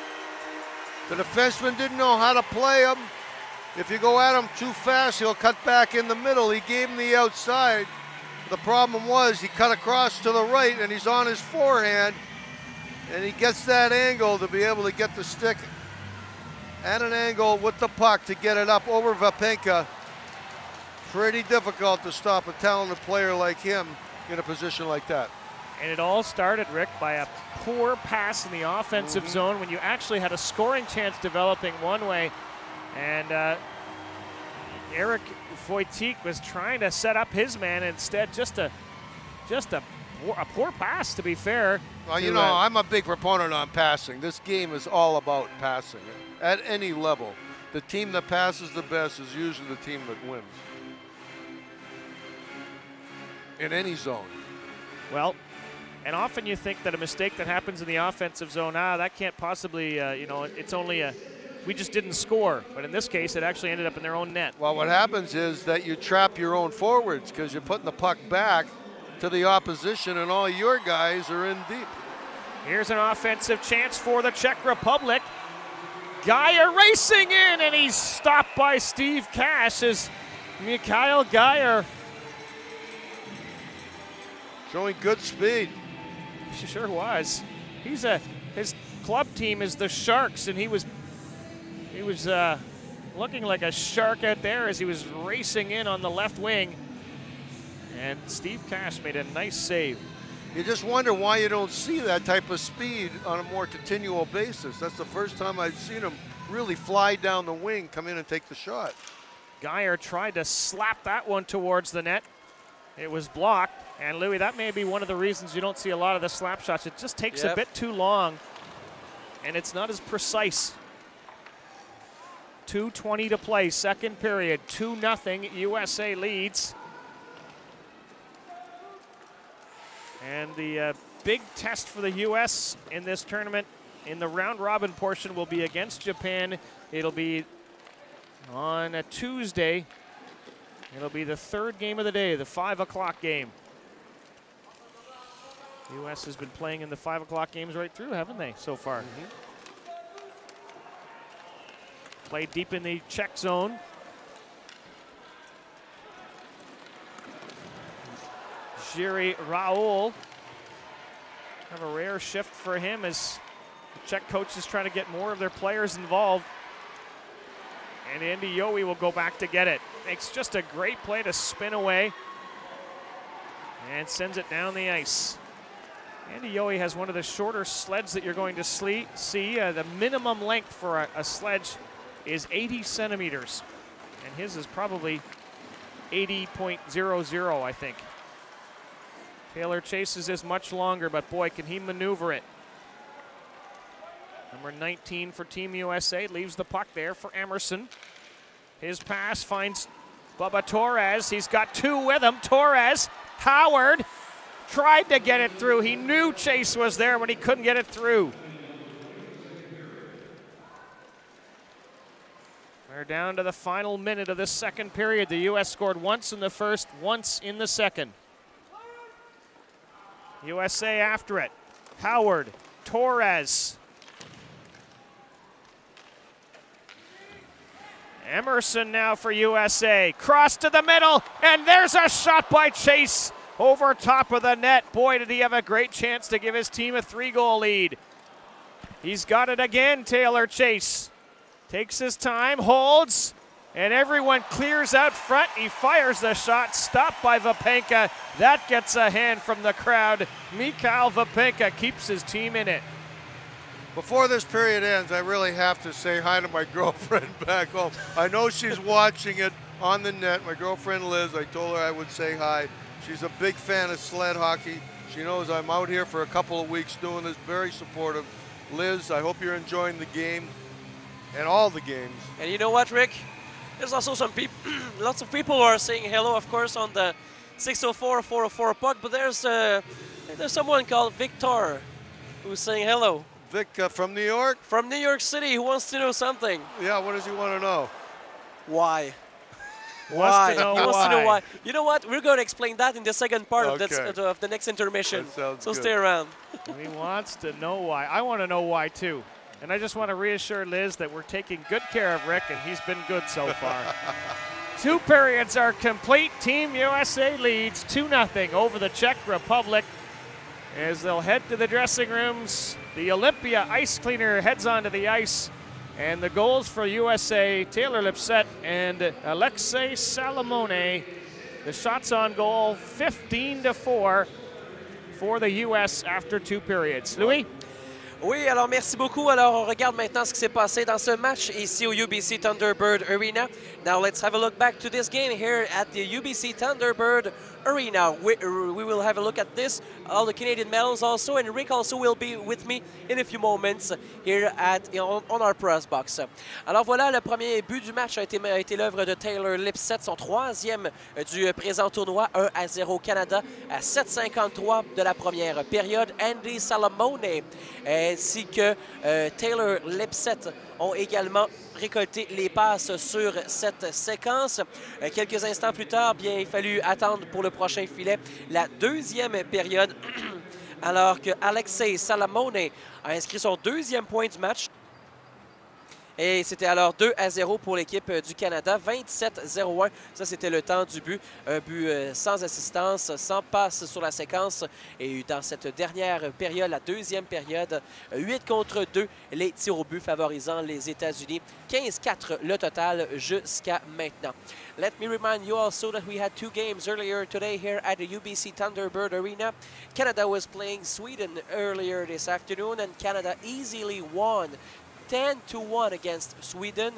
The defenseman didn't know how to play him. If you go at him too fast, he'll cut back in the middle. He gave him the outside. The problem was he cut across to the right, and he's on his forehand, and he gets that angle to be able to get the stick at an angle with the puck to get it up over Vapenka. Pretty difficult to stop a talented player like him in a position like that. And it all started, Rick, by a poor pass in the offensive zone when you actually had a scoring chance developing one way. And Eric Wojcik was trying to set up his man. Instead, just a poor pass, to be fair. Well, you know, I'm a big proponent on passing. This game is all about passing at any level. The team that passes the best is usually the team that wins in any zone. Well, and often you think that a mistake that happens in the offensive zone, that can't possibly, you know, it's only we just didn't score. But in this case, it actually ended up in their own net. Well, what happens is that you trap your own forwards because you're putting the puck back to the opposition, and all your guys are in deep. Here's an offensive chance for the Czech Republic. Geyer racing in, and he's stopped by Steve Cash as Mikhail Geyer. Showing good speed. He sure was. His club team is the Sharks, and he was looking like a shark out there as he was racing in on the left wing. And Steve Cash made a nice save. You just wonder why you don't see that type of speed on a more continual basis. That's the first time I've seen him really fly down the wing, come in and take the shot. Geyer tried to slap that one towards the net. It was blocked. And Louis, that may be one of the reasons you don't see a lot of the slap shots. It just takes a bit too long, and it's not as precise. 2:20 to play, second period, 2-0, USA leads. And the big test for the U.S. in this tournament in the round-robin portion will be against Japan. It'll be on a Tuesday. It'll be the third game of the day, the 5 o'clock game. The U.S. has been playing in the 5 o'clock games right through, haven't they, so far? Played deep in the Czech zone. Jiří Raul. Have a rare shift for him as the Czech coach is trying to get more of their players involved. And Andy Yohe will go back to get it. Makes just a great play to spin away and sends it down the ice. Andy Yohe has one of the shorter sleds that you're going to see. The minimum length for a sledge is 80 centimeters, and his is probably 80.00, I think. Taylor Chase's is much longer, but boy, can he maneuver it. Number 19 for Team USA leaves the puck there for Emerson. His pass finds Bubba Torres. He's got two with him. Torres, Howard, tried to get it through. He knew Chase was there when he couldn't get it through. We're down to the final minute of this second period. The U.S. scored once in the first, once in the second. USA after it. Howard, Torres. Emerson now for USA. Cross to the middle, and there's a shot by Chase over top of the net. Boy, did he have a great chance to give his team a 3-goal lead. He's got it again, Taylor Chase. Takes his time, holds, and everyone clears out front. He fires the shot, stopped by Vapenka. That gets a hand from the crowd. Mikhail Vapenka keeps his team in it. Before this period ends, I really have to say hi to my girlfriend back home. I know she's watching it on the net. My girlfriend Liz, I told her I would say hi. She's a big fan of sled hockey. She knows I'm out here for a couple of weeks doing this, very supportive. Liz, I hope you're enjoying the game and all the games. And you know what, Rick? There's also some people, lots of people who are saying hello, of course, on the 604-404 puck, but there's someone called Victor who's saying hello. Vic from New York? From New York City, who wants to know something. Yeah, what does he want to know? Why? Why? He wants to know why. You know what? We're going to explain that in the second part of the next intermission. So good. Stay around. He wants to know why. I want to know why, too. And I just want to reassure Liz that we're taking good care of Rick, and he's been good so far. 2 periods are complete. Team USA leads 2-0 over the Czech Republic as they'll head to the dressing rooms. The Olympia ice cleaner heads onto the ice. And the goals for USA, Taylor Lipset and Alexei Salamone. The shots on goal, 15-4 for the US after 2 periods. Louis? Oui, alors merci beaucoup. Alors on regarde maintenant ce qui s'est passé dans ce match ici au UBC Thunderbird Arena. Now let's have a look back to this game here at the UBC Thunderbird Arena. We will have a look at this, all the Canadian medals also, and Rick also will be with me in a few moments here on our press box. Alors voilà, le premier but du match a été l'œuvre de Taylor Lipset, son 3e du présent tournoi, 1-0 Canada à 7:53 de la première période. Andy Salamone ainsi que Taylor Lipset ont également récolté les passes sur cette séquence. Quelques instants plus tard, bien, il fallut attendre pour le prochain filet la 2e période, alors que Alexei Salamone a inscrit son 2e point du match. Et c'était alors 2-0 pour l'équipe du Canada, 27-01. Ça, c'était le temps du but. Un but sans assistance, sans passe sur la séquence. Et dans cette dernière période, la 2e période, 8 contre 2, les tirs au but favorisant les États-Unis. 15-4 le total jusqu'à maintenant. Let me remind you also that we had 2 games earlier today here at the UBC Thunderbird Arena. Canada was playing Sweden earlier this afternoon, and Canada easily won 10-1 against Sweden.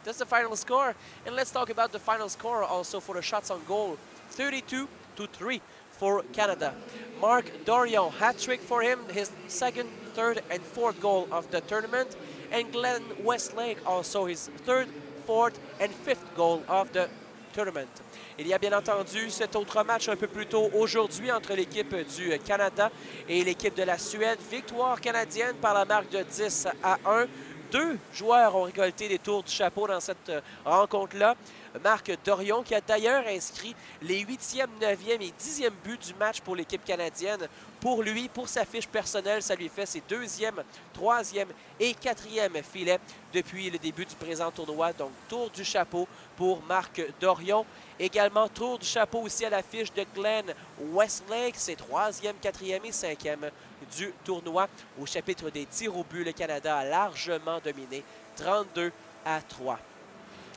That's the final score. And let's talk about the final score also for the shots on goal. 32-3 for Canada. Marc Dorion, hat-trick for him, his 2nd, 3rd, and 4th goal of the tournament. And Glenn Westlake also his 3rd, 4th, and 5th goal of the tournament. Il y a bien entendu cet autre match un peu plus tôt aujourd'hui entre l'équipe du Canada et l'équipe de la Suède. Victoire canadienne par la marque de 10-1. 2 joueurs ont récolté des tours du chapeau dans cette rencontre-là. Marc Dorion, qui a d'ailleurs inscrit les 8e, 9e et 10e buts du match pour l'équipe canadienne. Pour lui, pour sa fiche personnelle, ça lui fait ses 2e, 3e et 4e filets depuis le début du présent tournoi. Donc, tour du chapeau pour Marc Dorion. Également, tour du chapeau aussi à la fiche de Glenn Westlake, ses 3e, 4e et 5e du tournoi. Au chapitre des tirs au but, le Canada a largement dominé 32-3.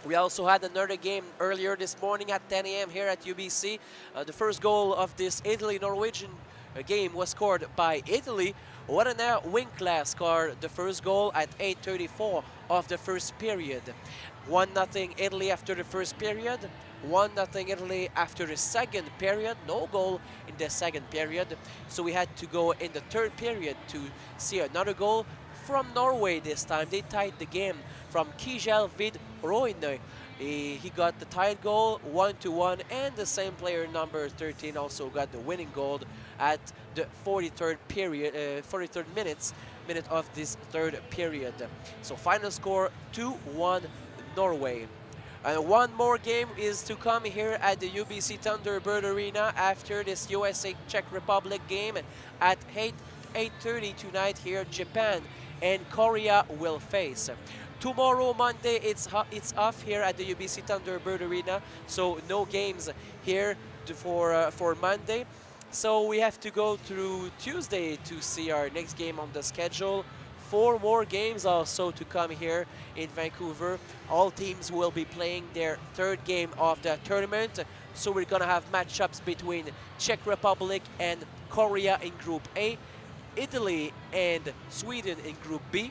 We also had another game earlier this morning at 10 a.m. here at UBC. The first goal of this Italy-Norwegian game was scored by Italy. Warner Winkler scored the first goal at 8:34 of the first period. 1-0 Italy after the first period. 1-0 Italy after the second period. No goal in the second period. So we had to go in the 3rd period to see another goal from Norway this time. They tied the game from Kjell Vid Roine He got the tied goal 1-1, and the same player, number 13, also got the winning goal at the 43rd period, 43rd minute of this third period. So final score 2-1 Norway. And one more game is to come here at the UBC Thunderbird Arena after this USA Czech Republic game at 8:30 tonight here. Japan and Korea will face. Tomorrow, Monday, it's off here at the UBC Thunderbird Arena, so no games here for Monday. So we have to go through Tuesday to see our next game on the schedule. 4 more games also to come here in Vancouver. All teams will be playing their third game of the tournament. So we're gonna have matchups between Czech Republic and Korea in Group A, Italy and Sweden in Group B,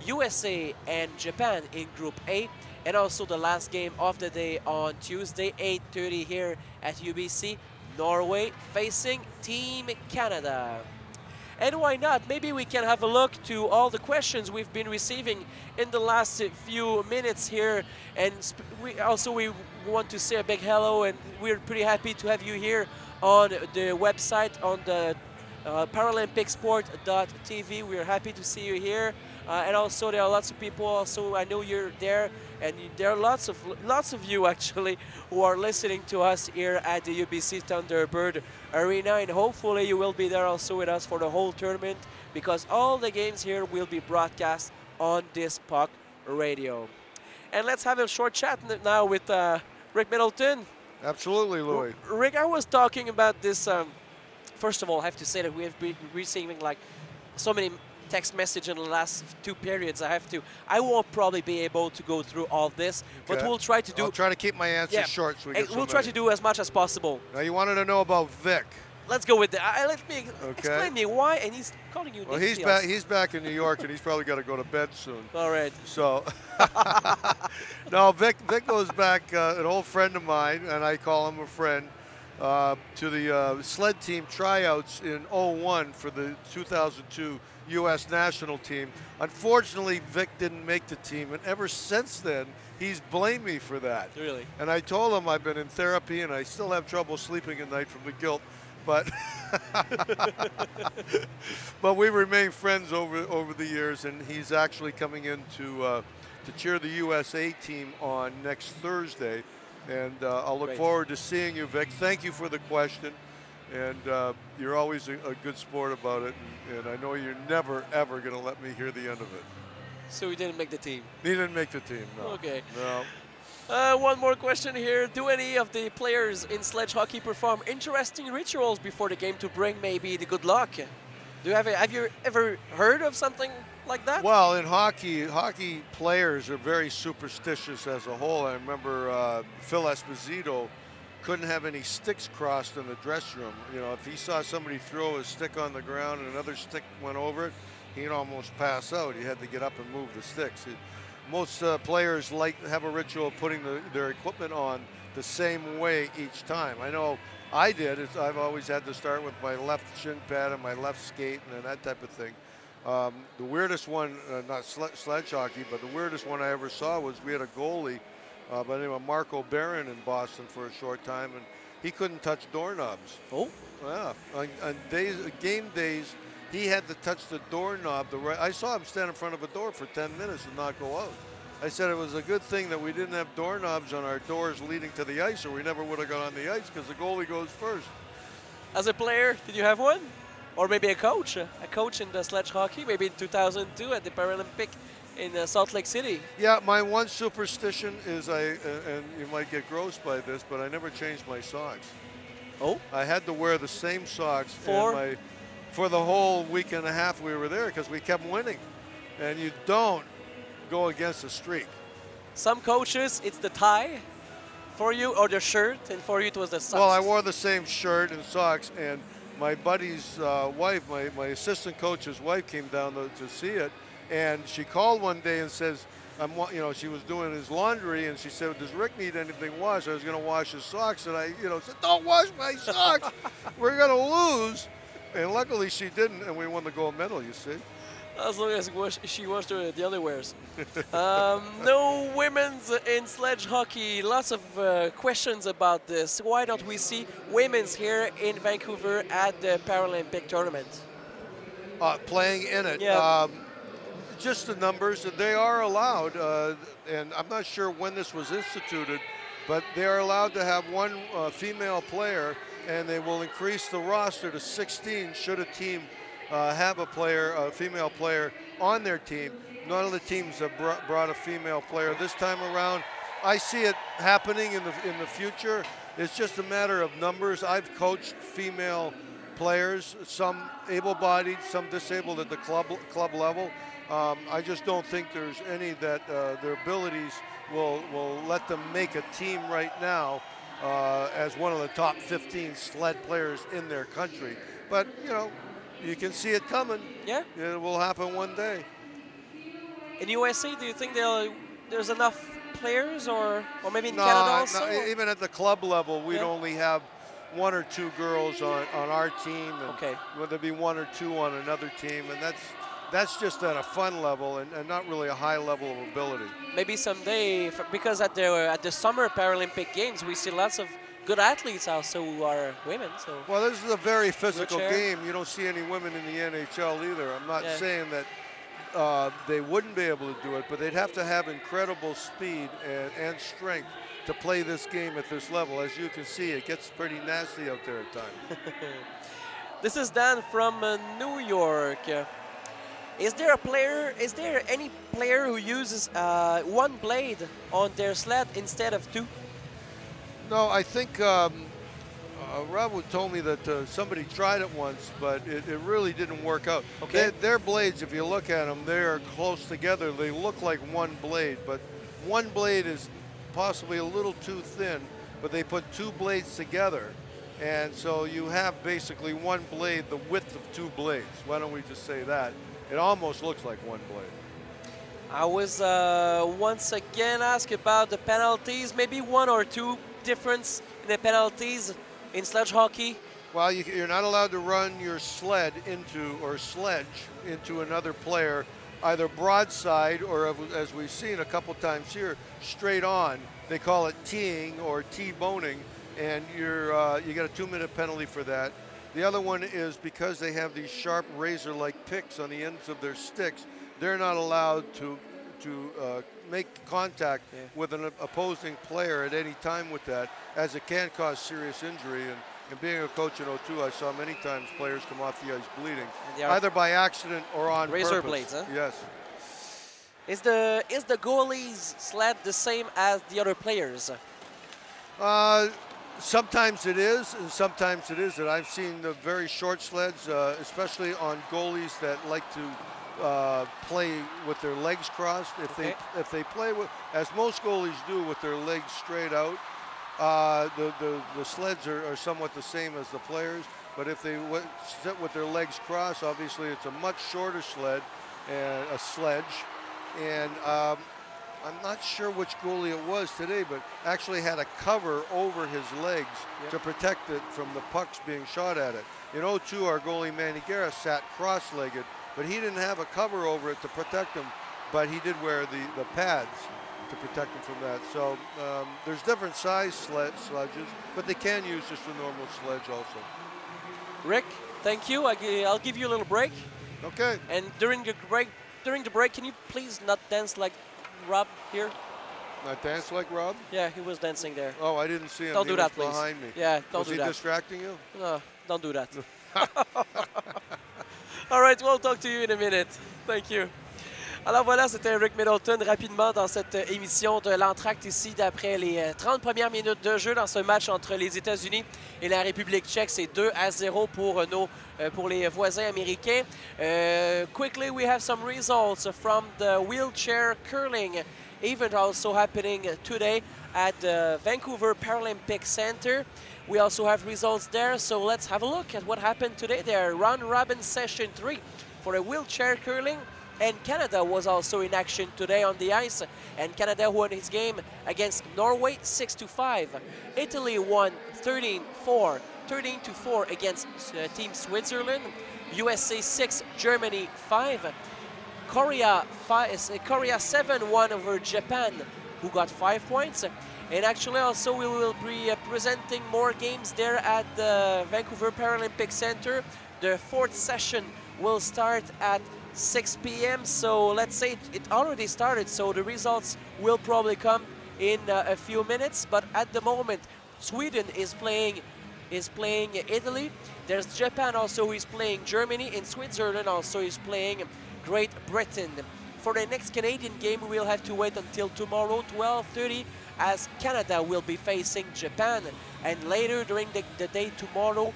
USA and Japan in Group A, and also the last game of the day on Tuesday, 8:30 here at UBC, Norway facing Team Canada. And why not? Maybe we can have a look to all the questions we've been receiving in the last few minutes here. And we want to say a big hello, and we're pretty happy to have you here on the website, on the ParalympicsPort.tv. We're happy to see you here. And also there are lots of people also, I know you're there, and there are lots of you actually who are listening to us here at the UBC Thunderbird Arena, and hopefully you will be there also with us for the whole tournament, because all the games here will be broadcast on this Puck Radio. And let's have a short chat now with Rick Middleton. Absolutely, Louis. Rick, I was talking about this, first of all, I have to say that we have been receiving like so many text message in the last 2 periods. I won't probably be able to go through all this, but we'll try to do. I'll try to keep my answers short so we get we'll try to do as much as possible. Now you wanted to know about Vic. Let's go with that. Let me explain me why, and he's calling you. Well, he's back in New York, and he's probably got to go to bed soon. All right. So, no, Vic goes back, an old friend of mine, and I call him a friend, to the sled team tryouts in '01 for the 2002 U.S. national team. Unfortunately, Vic didn't make the team, and ever since then, he's blamed me for that. Really? And I told him I've been in therapy, and I still have trouble sleeping at night from the guilt. But but we remain friends over the years, and he's actually coming in to cheer the USA team on next Thursday. And I'll look forward to seeing you, Vic. Thank you for the question. And you're always a good sport about it. And I know you're never, ever going to let me hear the end of it. So he didn't make the team? He didn't make the team, no. Okay. No. One more question here. Do any of the players in sledge hockey perform interesting rituals before the game to bring maybe the good luck? Have you ever heard of something like that? Well, in hockey players are very superstitious as a whole. I remember Phil Esposito couldn't have any sticks crossed in the dressing room. You know, if he saw somebody throw a stick on the ground and another stick went over it, he'd almost pass out. He had to get up and move the sticks. Most players have a ritual of putting their equipment on the same way each time. I know I did. I've always had to start with my left shin pad and my left skate and that type of thing. The weirdest one, not sledge hockey, but the weirdest one I ever saw was we had a goalie by the name of Marco Barron in Boston for a short time, and he couldn't touch doorknobs. Oh? Yeah. On game days, he had to touch the doorknob. I saw him stand in front of a door for 10 minutes and not go out. I said it was a good thing that we didn't have doorknobs on our doors leading to the ice, or we never would have got on the ice because the goalie goes first. As a player, did you have one? Or maybe a coach in the sledge hockey, maybe in 2002 at the Paralympic in Salt Lake City. Yeah, my one superstition is and you might get gross by this, but I never changed my socks. Oh? I had to wear the same socks for the whole week and a half we were there because we kept winning. And you don't go against a streak. Some coaches, it's the tie for you, or the shirt, and for you it was the socks. Well, I wore the same shirt and socks, and my buddy's wife, my assistant coach's wife, came down to see it, and she called one day and says, she was doing his laundry, and she said, "Does Rick need anything washed?" I was going to wash his socks, and I, said, "Don't wash my socks. We're going to lose." And luckily she didn't, and we won the gold medal, you see. As long as she washed the underwears. No women's in sledge hockey. Lots of questions about this. Why don't we see women's here in Vancouver at the Paralympic tournament? Playing in it. Yeah. Just the numbers. They are allowed, and I'm not sure when this was instituted, but they are allowed to have one female player, and they will increase the roster to 16 should a team have a female player on their team. None of the teams have brought a female player this time around. I see it happening in the future. It's just a matter of numbers. I've coached female players, some able-bodied, some disabled at the club level. I just don't think there's any that their abilities will let them make a team right now as one of the top 15 sled players in their country. But, you know, you can see it coming. Yeah. It will happen one day. In USA, do you think there's enough players, or maybe in No, Canada also? no, even at the club level, we'd only have 1 or 2 girls on our team, and Okay. there'd be 1 or 2 on another team, and that's just at a fun level and not really a high level of ability. Maybe someday, because at the Summer Paralympic Games, we see lots of good athletes also who are women. So. Well, this is a very physical Chair. game. You don't see any women in the NHL either. I'm not Yeah. saying that they wouldn't be able to do it, but they'd have to have incredible speed and strength to play this game at this level. As you can see, it gets pretty nasty out there at times. This is Dan from New York. Is there any player who uses one blade on their sled instead of 2? No, I think Rob told me that somebody tried it once, but it really didn't work out. Okay. Their blades, if you look at them, they are close together. They look like one blade, but one blade is possibly a little too thin, but they put 2 blades together. And so you have basically one blade, the width of 2 blades. Why don't we just say that? It almost looks like one blade. I was once again asked about the penalties, maybe 1 or 2 difference in the penalties in sledge hockey. Well, you're not allowed to run your sled sledge into another player, either broadside or, as we've seen a couple times here, straight on. They call it teeing or T-boning, and you get a 2-minute penalty for that. The other one is because they have these sharp razor-like picks on the ends of their sticks, they're not allowed to make contact with an opposing player at any time with that, as it can cause serious injury. And being a coach in 02, I saw many times players come off the ice bleeding, either by accident or on razor purpose. blades, huh? Yes. Is the goalie's sled the same as the other players? Sometimes it is, and sometimes it isn't. I've seen the very short sleds, especially on goalies that like to play with their legs crossed. If they play with, as most goalies do, with their legs straight out, the sleds are somewhat the same as the players. But if they sit with their legs crossed, obviously it's a much shorter sled, and a sledge. And I'm not sure which goalie it was today, but actually had a cover over his legs to protect it from the pucks being shot at it. In 02, our goalie Manny Guerra sat cross-legged, but he didn't have a cover over it to protect him, but he did wear the pads to protect him from that. So there's different size sledges, but they can use just a normal sledge also. Rick, thank you. I'll give you a little break. Okay. And during the break, can you please not dance like Rob here? Not dance like Rob? Yeah, he was dancing there. Oh, I didn't see him. Don't do that, please. Behind me. Yeah, don't was do he that. distracting you? No, don't do that. All right, we'll talk to you in a minute. Thank you. Alors voilà, c'était Rick Middleton rapidement dans cette émission de l'entracte ici d'après les 30 premières minutes de jeu dans ce match entre les États-Unis et la République tchèque. C'est 2-0 pour les voisins américains. Quickly, we have some results from the wheelchair curling event also happening today at the Vancouver Paralympic Center. We also have results there, so let's have a look at what happened today there. Round robin session 3 for a wheelchair curling. And Canada was also in action today on the ice, and Canada won his game against Norway 6-5. Italy won 13-4 against Team Switzerland. USA 6, Germany 5. Korea 7-1 over Japan, who got 5 points. And actually also we will be presenting more games there at the Vancouver Paralympic Center. The 4th session will start at 6 p.m. So let's say it already started, so the results will probably come in a few minutes. But at the moment, Sweden is playing Italy. There's Japan also who is playing Germany, and Switzerland also is playing Great Britain. For the next Canadian game, we will have to wait until tomorrow, 12:30, as Canada will be facing Japan. And later during the day tomorrow,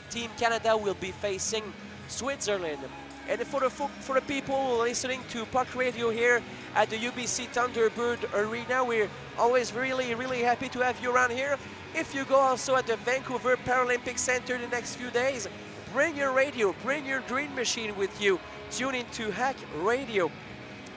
Team Canada will be facing Switzerland. And for the people listening to Puck Radio here at the UBC Thunderbird Arena, we're always really happy to have you around here. If you go also at the Vancouver Paralympic Center the next few days, bring your radio, bring your Dream Machine with you. Tune into Hack Radio.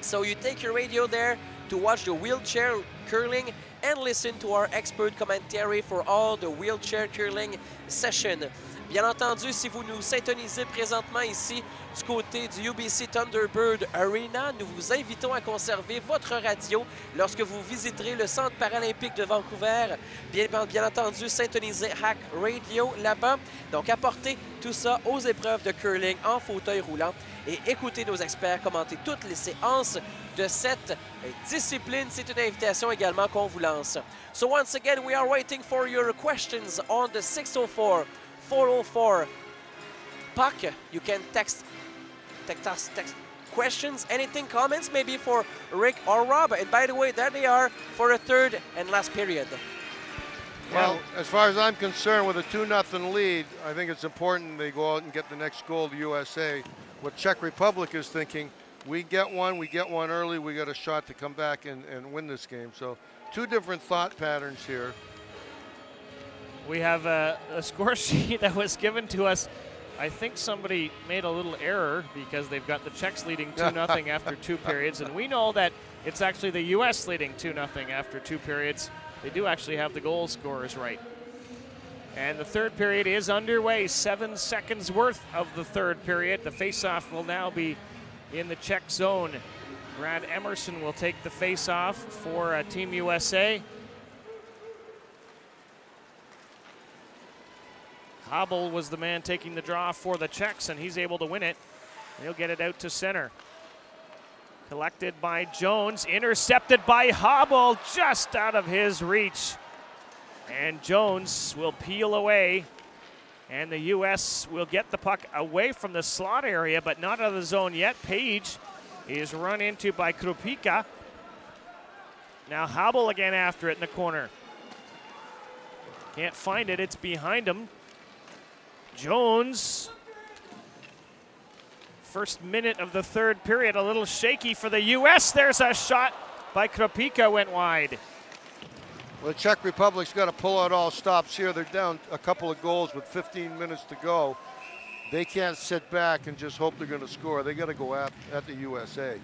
So you take your radio there to watch the wheelchair curling and listen to our expert commentary for all the wheelchair curling session. Bien entendu, si vous nous syntonisez présentement ici du côté du UBC Thunderbird Arena, nous vous invitons à conserver votre radio lorsque vous visiterez le Centre paralympique de Vancouver. Bien entendu, syntonisez Hack Radio là-bas. Donc, apportez tout ça aux épreuves de curling en fauteuil roulant et écoutez nos experts commenter toutes les séances de cette discipline. C'est une invitation également qu'on vous lance. So once again, we are waiting for your questions on the 604-404 puck. You can text questions, anything, comments, maybe for Rick or Rob. And by the way, there they are for the 3rd and last period. Well, as far as I'm concerned, with a 2-0 lead, I think it's important they go out and get the next goal to USA. What Czech Republic is thinking, we get one early, we got a shot to come back and win this game. So 2 different thought patterns here. We have a score sheet that was given to us. I think somebody made a little error because they've got the Czechs leading 2-0 after 2 periods, and we know that it's actually the U.S. leading 2-0 after 2 periods. They do actually have the goal scorers right. And the 3rd period is underway. 7 seconds worth of the 3rd period. The faceoff will now be in the Czech zone. Brad Emerson will take the faceoff for Team USA. Hobble was the man taking the draw for the Czechs, and he's able to win it. He'll get it out to center. Collected by Jones, intercepted by Hobble, just out of his reach. And Jones will peel away, and the U.S. will get the puck away from the slot area, but not out of the zone yet. Page is run into by Krupika. Now Hobble again after it in the corner. Can't find it, it's behind him. Jones, first minute of the 3rd period, a little shaky for the U.S. There's a shot by Krupika, went wide. Well, the Czech Republic's got to pull out all stops here. They're down a couple of goals with 15 minutes to go. They can't sit back and just hope they're going to score. They got to go at the USA.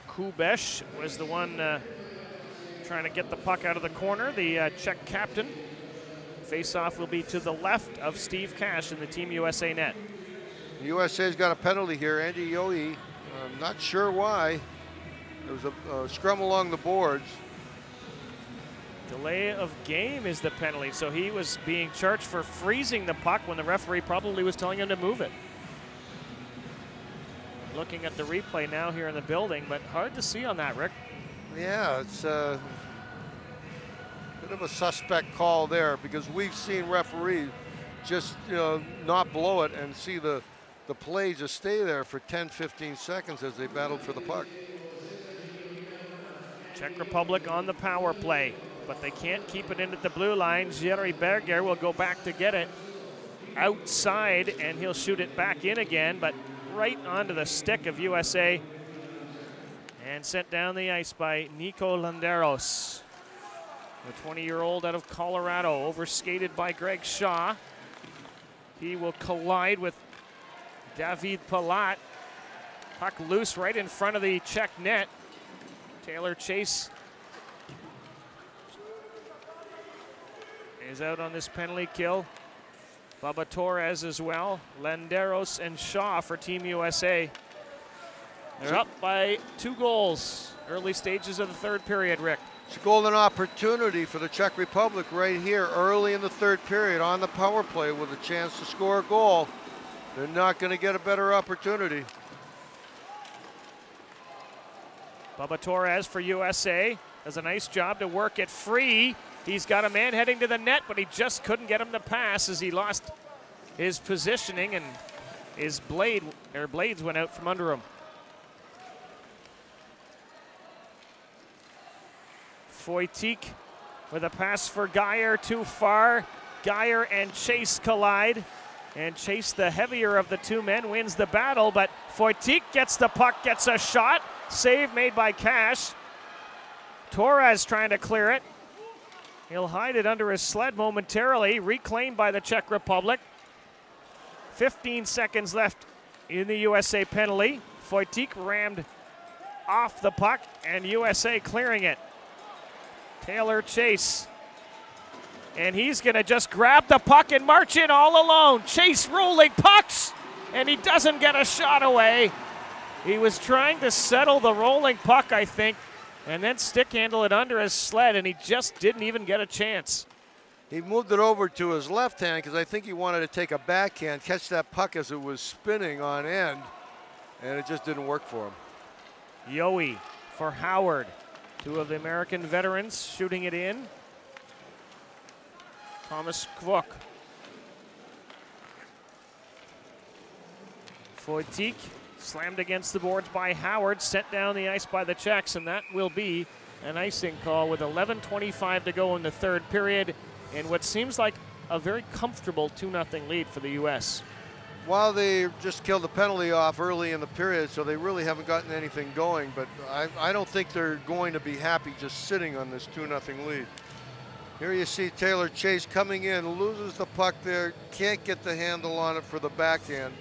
Kubesh was the one trying to get the puck out of the corner, the Czech captain. Face-off will be to the left of Steve Cash in the Team USA net. The USA's got a penalty here. Andy Yohe, I'm not sure why. There was a scrum along the boards. Delay of game is the penalty, so he was being charged for freezing the puck when the referee probably was telling him to move it. Looking at the replay now here in the building, but hard to see on that, Rick. Yeah, it's a bit of a suspect call there, because we've seen referees just not blow it and see the play just stay there for 10-15 seconds as they battled for the puck. Czech Republic on the power play, but they can't keep it in at the blue line. Jerry Berger will go back to get it outside, and he'll shoot it back in again, but right onto the stick of USA and sent down the ice by Nico Landeros. The 20-year-old out of Colorado, overskated by Greg Shaw. He will collide with David Palat. Puck loose right in front of the Czech net. Taylor Chase is out on this penalty kill. Bubba Torres as well. Landeros and Shaw for Team USA. They're up by 2 goals. Early stages of the third period, Rick. It's a golden opportunity for the Czech Republic right here early in the third period on the power play with a chance to score a goal. They're not going to get a better opportunity. Bubba Torres for USA does a nice job to work it free. He's got a man heading to the net, but he just couldn't get him to pass as he lost his positioning and his blades went out from under him. Foytik with a pass for Geyer too far. Geyer and Chase collide. And Chase, the heavier of the two men, wins the battle, but Foytik gets the puck, gets a shot. Save made by Cash. Torres trying to clear it. He'll hide it under his sled momentarily. Reclaimed by the Czech Republic. 15 seconds left in the USA penalty. Foytik rammed off the puck and USA clearing it. Taylor Chase. And he's going to just grab the puck and march in all alone. Chase rolling pucks, and he doesn't get a shot away. He was trying to settle the rolling puck, I think, and then stick handle it under his sled, and he just didn't even get a chance. He moved it over to his left hand because I think he wanted to take a backhand, catch that puck as it was spinning on end, and it just didn't work for him. Yohe for Howard. 2 of the American veterans shooting it in. Thomas Kvok. Foytik slammed against the boards by Howard, sent down the ice by the Czechs, and that will be an icing call with 11:25 to go in the third period, and what seems like a very comfortable 2-0 lead for the U.S. Well, they just killed the penalty off early in the period, so they really haven't gotten anything going, but I don't think they're going to be happy just sitting on this 2-0 lead. Here you see Taylor Chase coming in, loses the puck there, can't get the handle on it for the backhand.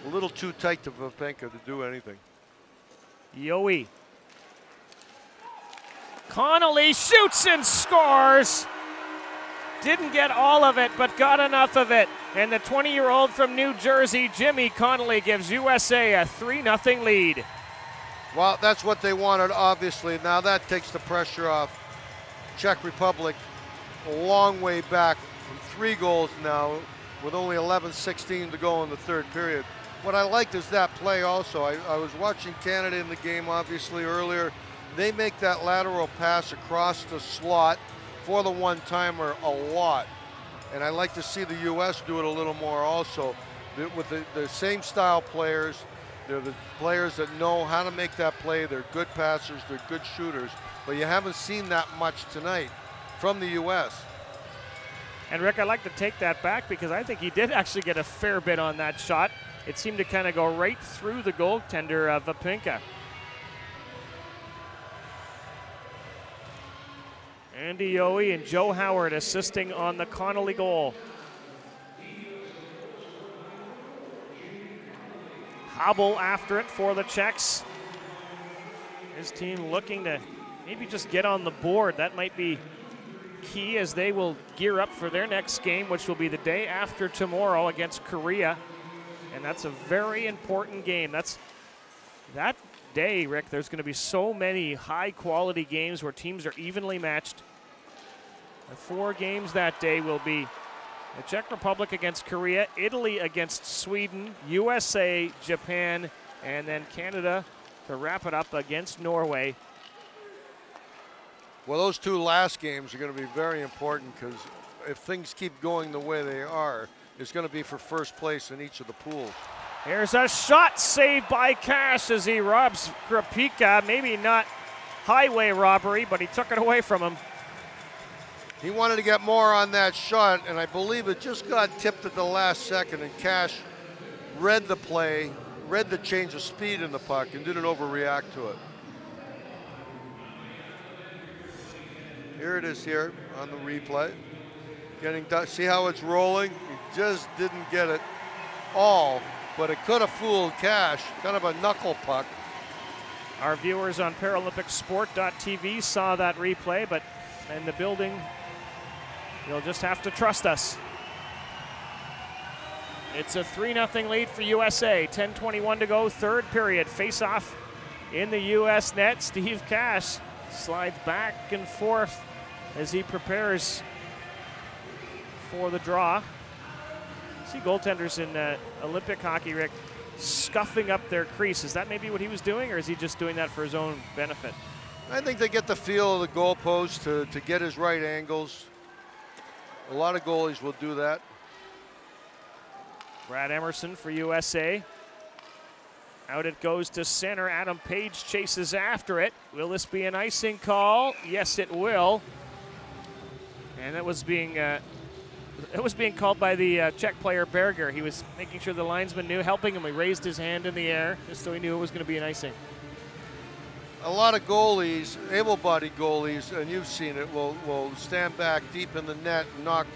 A little too tight to Vapenka to do anything. Yohe. Connolly shoots and scores. Didn't get all of it, but got enough of it. And the 20-year-old from New Jersey, Jimmy Connolly, gives USA a 3-0 lead. Well, that's what they wanted, obviously. Now that takes the pressure off. Czech Republic a long way back from 3 goals now with only 11:16 to go in the third period. What I liked is that play also. I was watching Canada in the game, obviously, earlier. They make that lateral pass across the slot for the one-timer a lot. And I like to see the U.S. do it a little more also. With the same style players, they're the players that know how to make that play. They're good passers, they're good shooters. But you haven't seen that much tonight from the U.S. And Rick, I'd like to take that back because I think he did actually get a fair bit on that shot. It seemed to kind of go right through the goaltender of Vapenka. Andy Yohe and Joe Howard assisting on the Connolly goal. Hobble after it for the Czechs. His team looking to maybe just get on the board. That might be key as they will gear up for their next game, which will be the day after tomorrow against Korea. And that's a very important game. That day, Rick, there's going to be so many high-quality games where teams are evenly matched. The 4 games that day will be the Czech Republic against Korea, Italy against Sweden, USA, Japan, and then Canada to wrap it up against Norway. Well, those 2 last games are going to be very important because if things keep going the way they are, it's going to be for first place in each of the pools. Here's a shot saved by Cash as he robs Krapika. Maybe not highway robbery, but he took it away from him. He wanted to get more on that shot, and I believe it just got tipped at the last second, and Cash read the play, read the change of speed in the puck, and didn't overreact to it. Here it is here on the replay. See how it's rolling? He just didn't get it all, but it could have fooled Cash. Kind of a knuckle puck. Our viewers on ParalympicSport.tv saw that replay, but in the building, you'll just have to trust us. It's a 3-0 lead for USA. 10:21 to go, third period. Face-off in the U.S. net. Steve Cash slides back and forth as he prepares for the draw. See goaltenders in Olympic hockey, Rick, scuffing up their crease. Is that maybe what he was doing, or is he just doing that for his own benefit? I think they get the feel of the goalpost to get his right angles. A lot of goalies will do that. Brad Emerson for USA. Out it goes to center. Adam Page chases after it. Will this be an icing call? Yes, it will. And that was being called by the Czech player Berger. He was making sure the linesman knew, helping him. He raised his hand in the air just so he knew it was going to be an icing. A lot of goalies, able-bodied goalies, and you've seen it, will stand back deep in the net and knock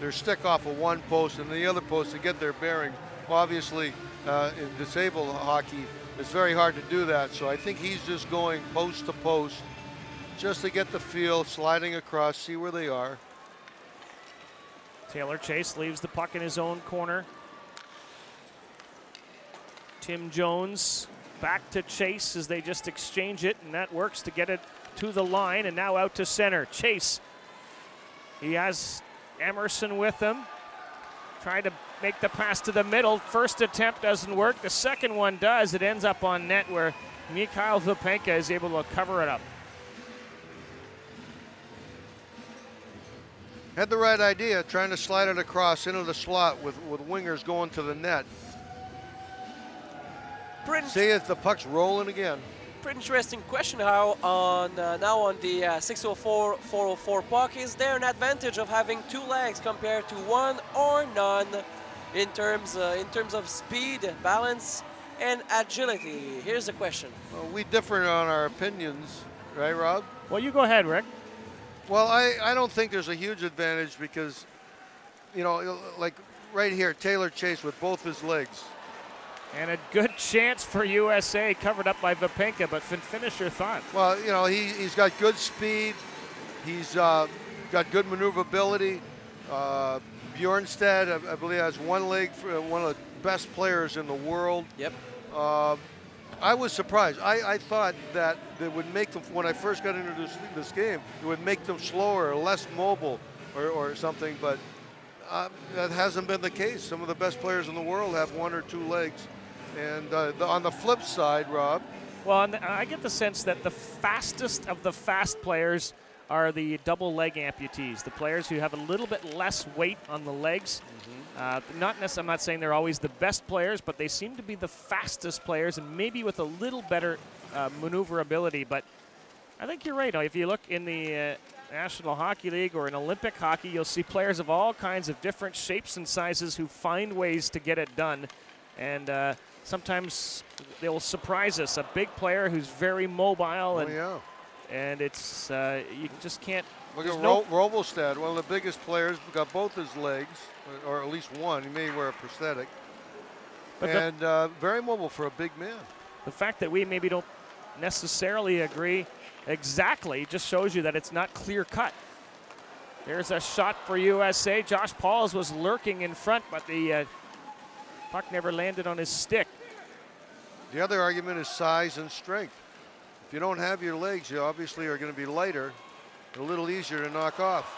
their stick off of one post and the other post to get their bearing. Obviously, in disabled hockey, it's very hard to do that. So I think he's just going post to post just to get the feel, sliding across, see where they are. Taylor Chase leaves the puck in his own corner. Tim Jones back to Chase as they just exchange it, and that works to get it to the line, and now out to center. Chase, he has Emerson with him. Trying to make the pass to the middle. First attempt doesn't work. The second one does. It ends up on net where Mikhail Vapenka is able to cover it up. Had the right idea, trying to slide it across into the slot with wingers going to the net. See if the puck's rolling again. Pretty interesting question, how on now on the 604-404 puck, is there an advantage of having two legs compared to one or none in terms of speed, balance, and agility? Here's the question. Well, we differ on our opinions, right, Rob? Well, you go ahead, Rick. Well, I don't think there's a huge advantage because, you know, like right here, Taylor Chase with both his legs. And a good chance for USA, covered up by Vapenka, but finish your thought. Well, you know, he's got good speed. He's got good maneuverability. Bjornstad, I believe, has one leg, for one of the best players in the world. Yep. I was surprised. I thought that it would make them, when I first got introduced to this game, it would make them slower or less mobile or something, but that hasn't been the case. Some of the best players in the world have one or two legs. And on the flip side, Rob. Well, I get the sense that the fastest of the fast players are the double leg amputees, the players who have a little bit less weight on the legs. I'm not saying they're always the best players, but they seem to be the fastest players and maybe with a little better maneuverability. But I think you're right. If you look in the National Hockey League or in Olympic hockey, you'll see players of all kinds of different shapes and sizes who find ways to get it done. And sometimes they will surprise us. A big player who's very mobile, and it's you just can't. Look at Robelstad, one of the biggest players, got both his legs, or at least one. He may wear a prosthetic, but very mobile for a big man. The fact that we maybe don't necessarily agree exactly just shows you that it's not clear cut. There's a shot for USA. Josh Pauls was lurking in front, but the puck never landed on his stick. The other argument is size and strength. If you don't have your legs, you obviously are going to be lighter, a little easier to knock off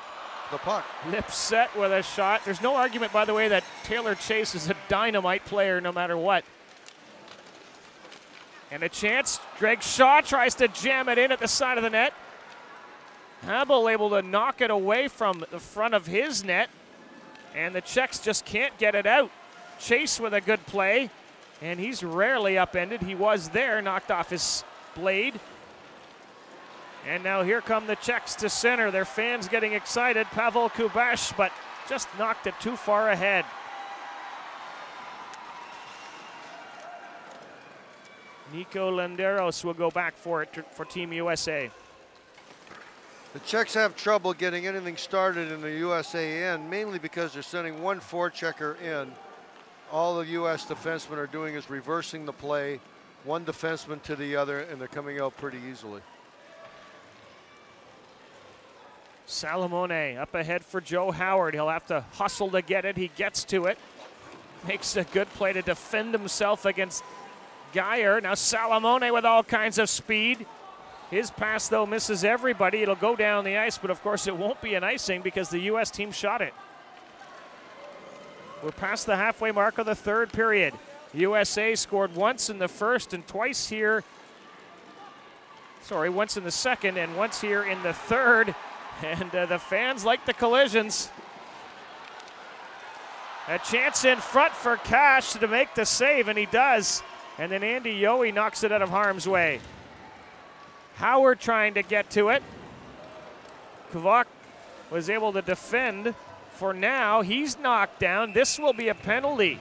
the puck. Lipset with a shot. There's no argument, by the way, that Taylor Chase is a dynamite player no matter what. And a chance. Greg Shaw tries to jam it in at the side of the net. Habel able to knock it away from the front of his net. And the Czechs just can't get it out. Chase with a good play. And he's rarely upended. He was there, knocked off his blade. And now here come the Czechs to center. Their fans getting excited. Pavel Kubash, but just knocked it too far ahead. Nico Landeros will go back for it for Team USA. The Czechs have trouble getting anything started in the USA end, mainly because they're sending one forechecker in. All the U.S. defensemen are doing is reversing the play, one defenseman to the other, and they're coming out pretty easily. Salamone up ahead for Joe Howard. He'll have to hustle to get it. He gets to it. makes a good play to defend himself against Geyer. Now Salamone with all kinds of speed. His pass, though, misses everybody. It'll go down the ice, but of course it won't be an icing because the U.S. team shot it. We're past the halfway mark of the third period. USA scored once in the first and twice here. Sorry, once in the second and once here in the third. And the fans like the collisions. A chance in front for Cash to make the save, and he does. And then Andy Yohe knocks it out of harm's way. Howard trying to get to it. Kvok was able to defend. For now, he's knocked down. This will be a penalty.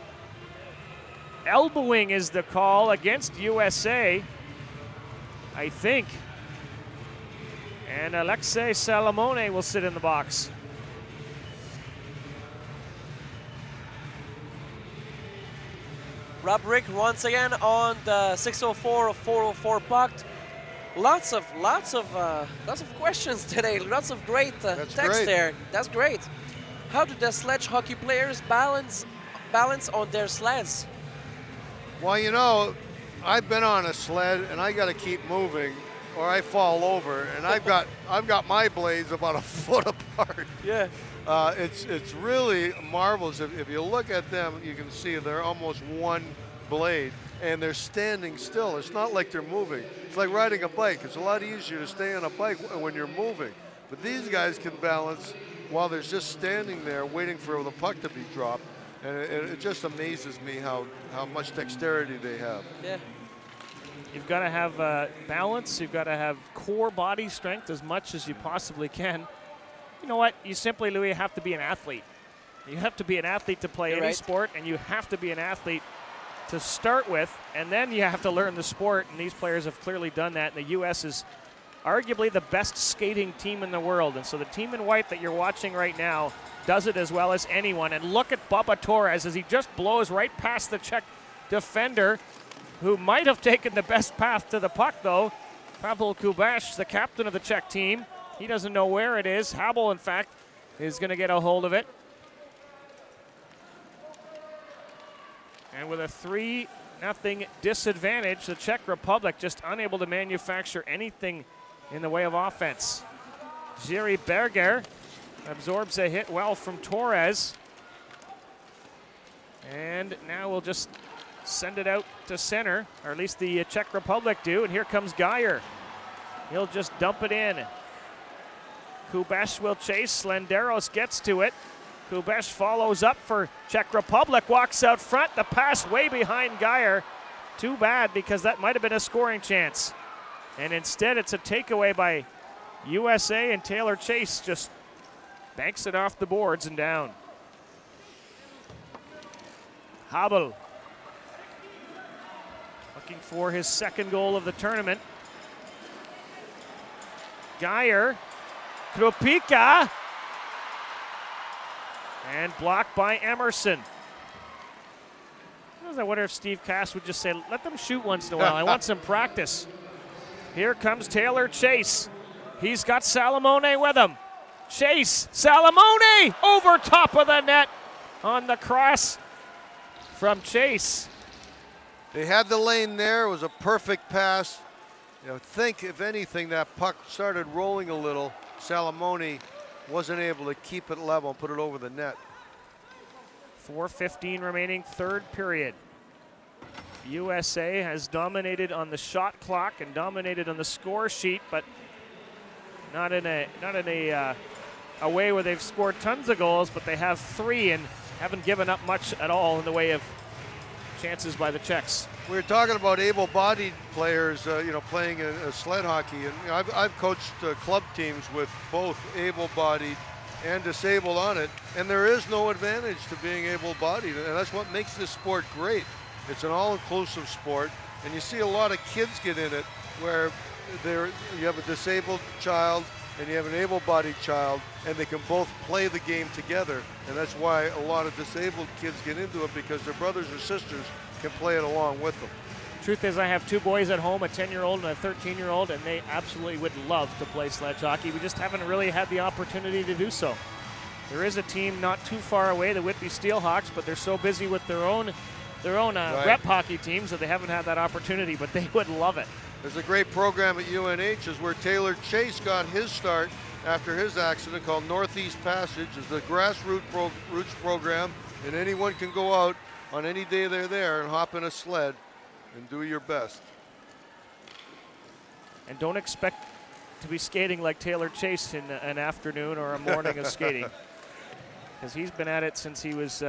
Elbowing is the call against USA, I think. And Alexei Salamone will sit in the box. Rob Rick once again on the 604-404 puck. Lots of questions today. Lots of great text there. That's great. How do the sledge hockey players balance on their sleds? Well, you know, I've been on a sled and I got to keep moving, or I fall over. And I've got my blades about a foot apart. Yeah. It's really marvelous. If you look at them, you can see they're almost one blade, and they're standing still. It's not like they're moving. It's like riding a bike. It's a lot easier to stay on a bike when you're moving. But these guys can balance while they're just standing there waiting for the puck to be dropped. And it just amazes me how much dexterity they have. Yeah. You've got to have balance. You've got to have core body strength as much as you possibly can. You know what? You simply, Louis, have to be an athlete. You have to be an athlete to play any sport, and you have to be an athlete to start with, and then you have to learn the sport, and these players have clearly done that. And the U.S. is arguably the best skating team in the world, and so the team in white that you're watching right now does it as well as anyone. And look at Bubba Torres as he just blows right past the Czech defender, who might have taken the best path to the puck, though. Pavel Kubaš, the captain of the Czech team, he doesn't know where it is. Habel, in fact, is going to get a hold of it. And with a 3-0 disadvantage, the Czech Republic just unable to manufacture anything in the way of offense. Jiří Berger absorbs a hit well from Torres. And now we'll just send it out to center, or at least the Czech Republic do. And here comes Geyer. He'll just dump it in. Kubaš will chase. Slenderos gets to it. Kubaš follows up for Czech Republic, walks out front. The pass way behind Geyer. Too bad, because that might have been a scoring chance. And instead, it's a takeaway by USA, and Taylor Chase just banks it off the boards and down. Habel looking for his second goal of the tournament. Geyer, Kropika, and blocked by Emerson. I wonder if Steve Cass would just say, let them shoot once in a while. I want some practice. Here comes Taylor Chase. He's got Salamone with him. Chase, Salamone over top of the net on the cross from Chase. They had the lane there. It was a perfect pass. You know, think, if anything, that puck started rolling a little. Salamone wasn't able to keep it level and put it over the net. 4:15 remaining, third period. USA has dominated on the shot clock and dominated on the score sheet, but not in a way where they've scored tons of goals, but they have 3 and haven't given up much at all in the way of chances by the Czechs. We were talking about able-bodied players, you know, playing a sled hockey, and you know, I've coached club teams with both able-bodied and disabled on it, and there is no advantage to being able-bodied, and that's what makes this sport great. It's an all-inclusive sport, and you see a lot of kids get in it where you have a disabled child and you have an able-bodied child, and they can both play the game together, and that's why a lot of disabled kids get into it, because their brothers or sisters can play it along with them. Truth is, I have 2 boys at home, a 10-year-old and a 13-year-old, and they absolutely would love to play sledge hockey. We just haven't really had the opportunity to do so. There is a team not too far away, the Whitby Steelhawks, but they're so busy with their own Right. rep hockey teams that they haven't had that opportunity, but they would love it. There's a great program at UNH is where Taylor Chase got his start after his accident called Northeast Passage. It's a grassroots program, and anyone can go out on any day they're there and hop in a sled and do your best. And don't expect to be skating like Taylor Chase in an afternoon or a morning of skating. Because he's been at it since he was,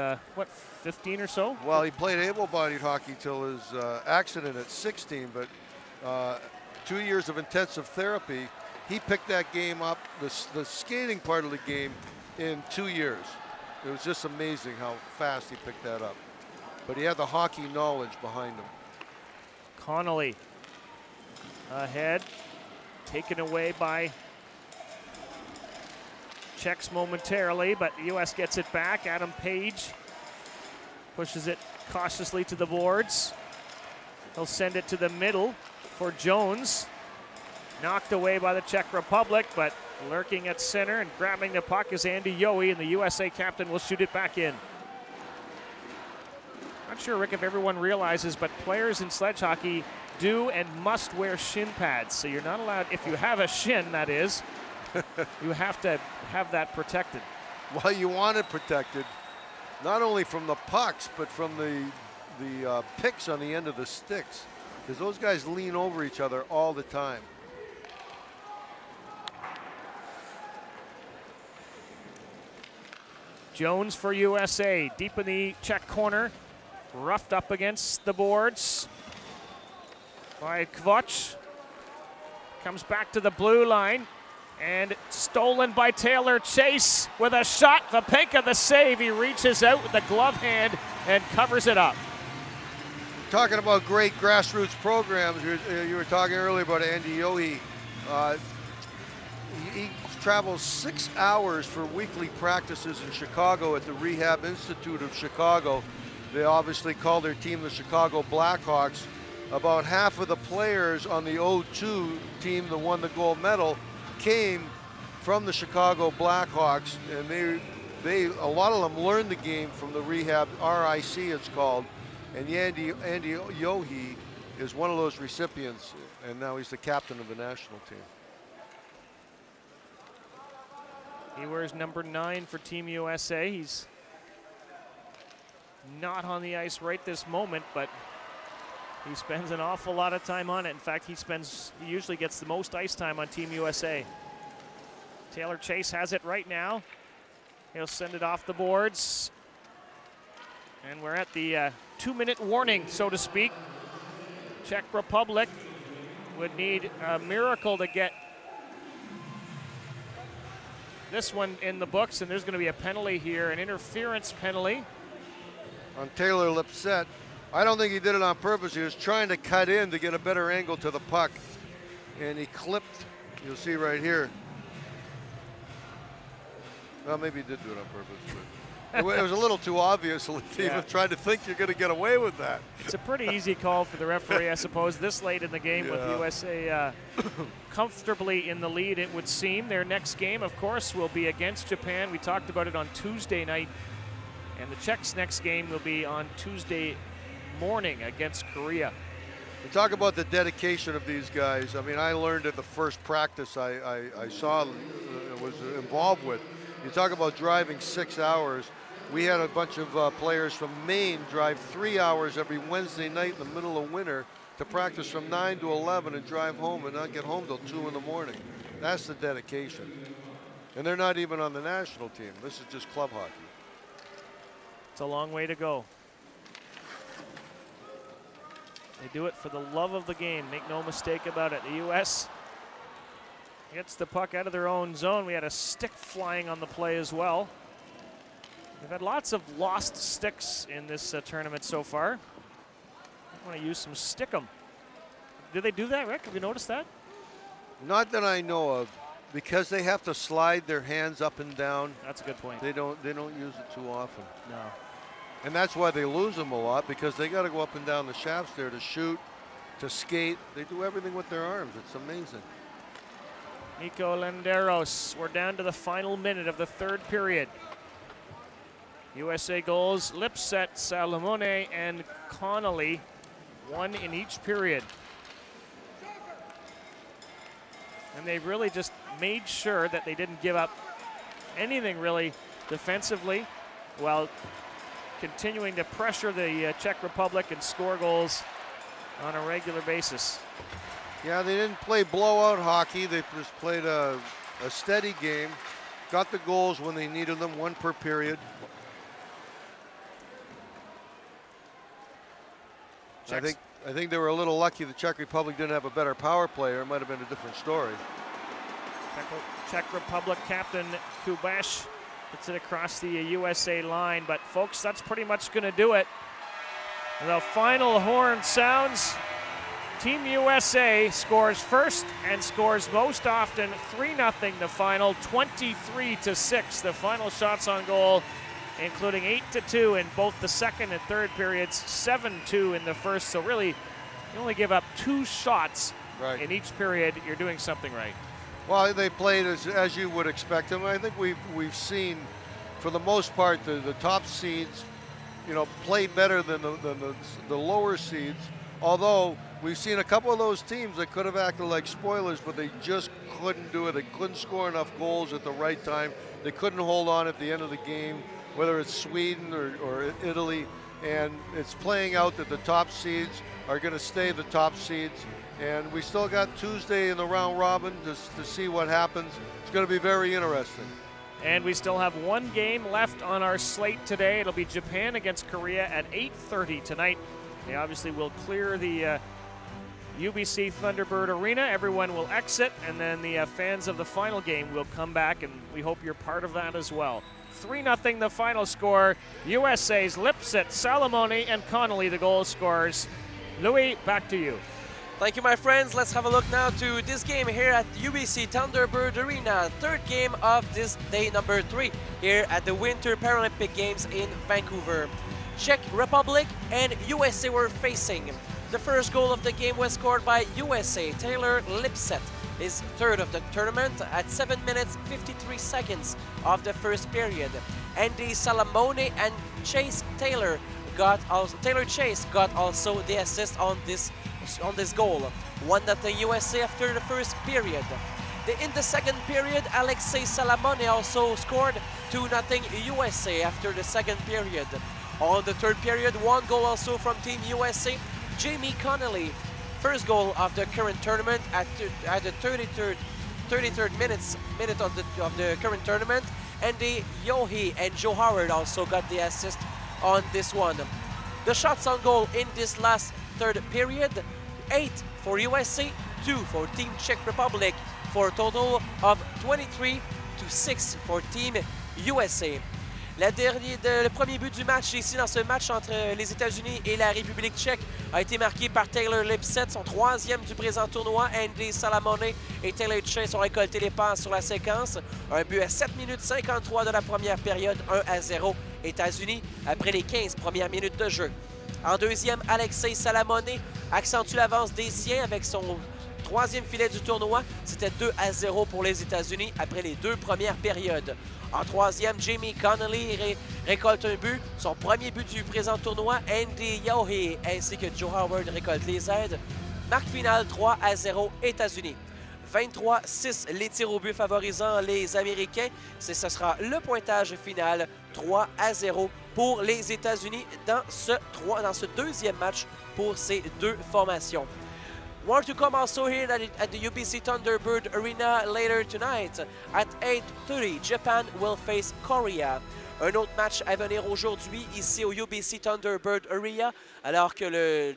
15 or so? Well, he played able-bodied hockey till his accident at 16, but 2 years of intensive therapy, he picked that game up, the skating part of the game, in 2 years. It was just amazing how fast he picked that up. But he had the hockey knowledge behind him. Connolly ahead, taken away by Czechs momentarily, but the U.S. gets it back. Adam Page pushes it cautiously to the boards. He'll send it to the middle for Jones. Knocked away by the Czech Republic, but lurking at center and grabbing the puck is Andy Yohe, and the USA captain will shoot it back in. Not sure, Rick, if everyone realizes, but players in sledge hockey do and must wear shin pads. So you're not allowed, if you have a shin, that is, you have to have that protected. Well, you want it protected, not only from the pucks, but from the picks on the end of the sticks, because those guys lean over each other all the time. Jones for USA, deep in the Czech corner, roughed up against the boards by Kvoch. Comes back to the blue line and stolen by Taylor Chase with a shot. Vapenka the save. He reaches out with the glove hand and covers it up. Talking about great grassroots programs, you were talking earlier about Andy Yohe. He travels 6 hours for weekly practices in Chicago at the Rehab Institute of Chicago. They obviously call their team the Chicago Blackhawks. About half of the players on the 02 team that won the gold medal came from the Chicago Blackhawks, and a lot of them learned the game from the rehab, RIC it's called, and Andy Yohe is one of those recipients, and now he's the captain of the national team. He wears number 9 for Team USA. He's not on the ice right this moment, but he spends an awful lot of time on it. In fact, he usually gets the most ice time on Team USA. Taylor Chase has it right now. He'll send it off the boards. And we're at the 2-minute warning, so to speak. Czech Republic would need a miracle to get this one in the books, and there's going to be a penalty here, an interference penalty. On Taylor Lipset. I don't think he did it on purpose. He was trying to cut in to get a better angle to the puck, and he clipped, you'll see right here. Well, maybe he did do it on purpose, but it was a little too obvious to even try to think you're going to get away with that. It's a pretty easy call for the referee, I suppose, this late in the game with USA comfortably in the lead, it would seem. Their next game, of course, will be against Japan. We talked about it on Tuesday night, and the Czechs' next game will be on Tuesday morning against Korea. We talk about the dedication of these guys. I mean, I learned at the first practice I saw, was involved with. You talk about driving 6 hours. We had a bunch of players from Maine drive 3 hours every Wednesday night in the middle of winter to practice from 9 to 11 and drive home and not get home till 2 in the morning. That's the dedication. And they're not even on the national team. This is just club hockey. It's a long way to go. They do it for the love of the game, make no mistake about it. The U.S. gets the puck out of their own zone. We had a stick flying on the play as well. We've had lots of lost sticks in this tournament so far. I want to use some stickum. Did they do that, Rick? Have you noticed that? Not that I know of, because they have to slide their hands up and down. That's a good point. They don't use it too often. No. And that's why they lose them a lot, because they got to go up and down the shafts there to shoot, to skate. They do everything with their arms. It's amazing. Nico Lenderos. We're down to the final minute of the third period. USA goals, Lipset, Salamone, and Connolly, one in each period. And they really just made sure that they didn't give up anything really defensively while continuing to pressure the Czech Republic and score goals on a regular basis. Yeah, they didn't play blowout hockey. They just played a steady game, got the goals when they needed them, one per period. I think they were a little lucky the Czech Republic didn't have a better power play, or it might have been a different story. Czech Republic captain Kubash puts it across the USA line, but folks, that's pretty much going to do it. The final horn sounds. Team USA scores first and scores most often. 3-0 the final, 23-6 the final shots on goal, including 8-2 in both the second and third periods, 7-2 in the first. So really, you only give up 2 shots in each period. You're doing something right. Well, they played as you would expect them. I think we've seen, for the most part, the top seeds, you know, play better than the lower seeds. Although we've seen a couple of those teams that could have acted like spoilers, but they just couldn't do it. They couldn't score enough goals at the right time. They couldn't hold on at the end of the game, whether it's Sweden or Italy. And it's playing out that the top seeds are going to stay the top seeds. And we still got Tuesday in the round robin to see what happens. It's going to be very interesting. And we still have one game left on our slate today. It'll be Japan against Korea at 8:30 tonight. They obviously will clear the UBC Thunderbird Arena. Everyone will exit, and then the fans of the final game will come back, and we hope you're part of that as well. 3-0 the final score. USA's Lipset, Salamone, and Connolly the goal scorers. Louis, back to you. Thank you, my friends. Let's have a look now to this game here at UBC Thunderbird Arena. Third game of this day number 3 here at the Winter Paralympic Games in Vancouver. Czech Republic and USA were facing. The first goal of the game was scored by USA. Taylor Lipset is third of the tournament at 7 minutes 53 seconds of the first period. Andy Salamone and Taylor Chase got also the assist on this goal. 1-0 USA after the first period. In the second period, Alexei Salamone also scored. 2-0 USA after the second period. On the third period, one goal also from Team USA. Jamie Connolly, first goal of the current tournament at the 33rd minute of the current tournament. Andy Yohe and Joe Howard also got the assist on this one. The shots on goal in this last third period, 8 for USA, 2 for Team Czech Republic, for a total of 23-6 for Team USA. Le premier but du match ici dans ce match entre les États-Unis et la République tchèque a été marqué par Taylor Lipset, son 3e du présent tournoi. Andy Salamone et Taylor Chase ont récolté les passes sur la séquence. Un but à 7 minutes 53 de la première période, 1-0 États-Unis après les 15 premières minutes de jeu. En deuxième, Alexei Salamone accentue l'avance des siens avec son 3e filet du tournoi. C'était 2-0 pour les États-Unis après les 2 premières périodes. En troisième, Jamie Connolly récolte un but, son premier but du présent tournoi. Andy Yohe ainsi que Joe Howard récoltent les aides. Marque finale 3-0 États-Unis. 23-6 les tirs au but favorisant les Américains. Ce sera le pointage final 3-0 pour les États-Unis dans ce deuxième match pour ces deux formations. More to come also here at the UBC Thunderbird Arena later tonight. At 8:30, Japan will face Korea. Un autre match à venir aujourd'hui ici au UBC Thunderbird Arena alors que le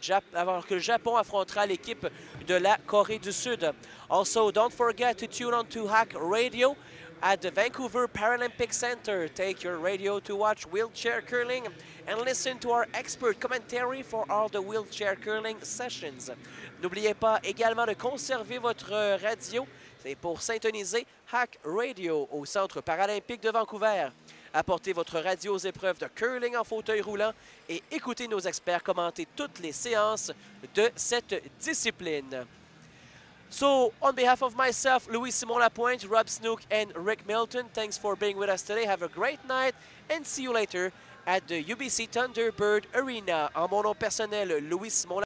Japon affrontera l'équipe de la Corée du Sud. Also, don't forget to tune on to Hack Radio at the Vancouver Paralympic Center. Take your radio to watch wheelchair curling and listen to our expert commentary for all the wheelchair curling sessions. N'oubliez pas également de conserver votre radio. C'est pour syntoniser Hack Radio au Centre paralympique de Vancouver. Apportez votre radio aux épreuves de curling en fauteuil roulant et écoutez nos experts commenter toutes les séances de cette discipline. So, on behalf of myself, Louis-Simon Lapointe, Rob Snook, and Rick Milton, thanks for being with us today. Have a great night, and see you later at the UBC Thunderbird Arena. En mon nom personnel, Louis-Simon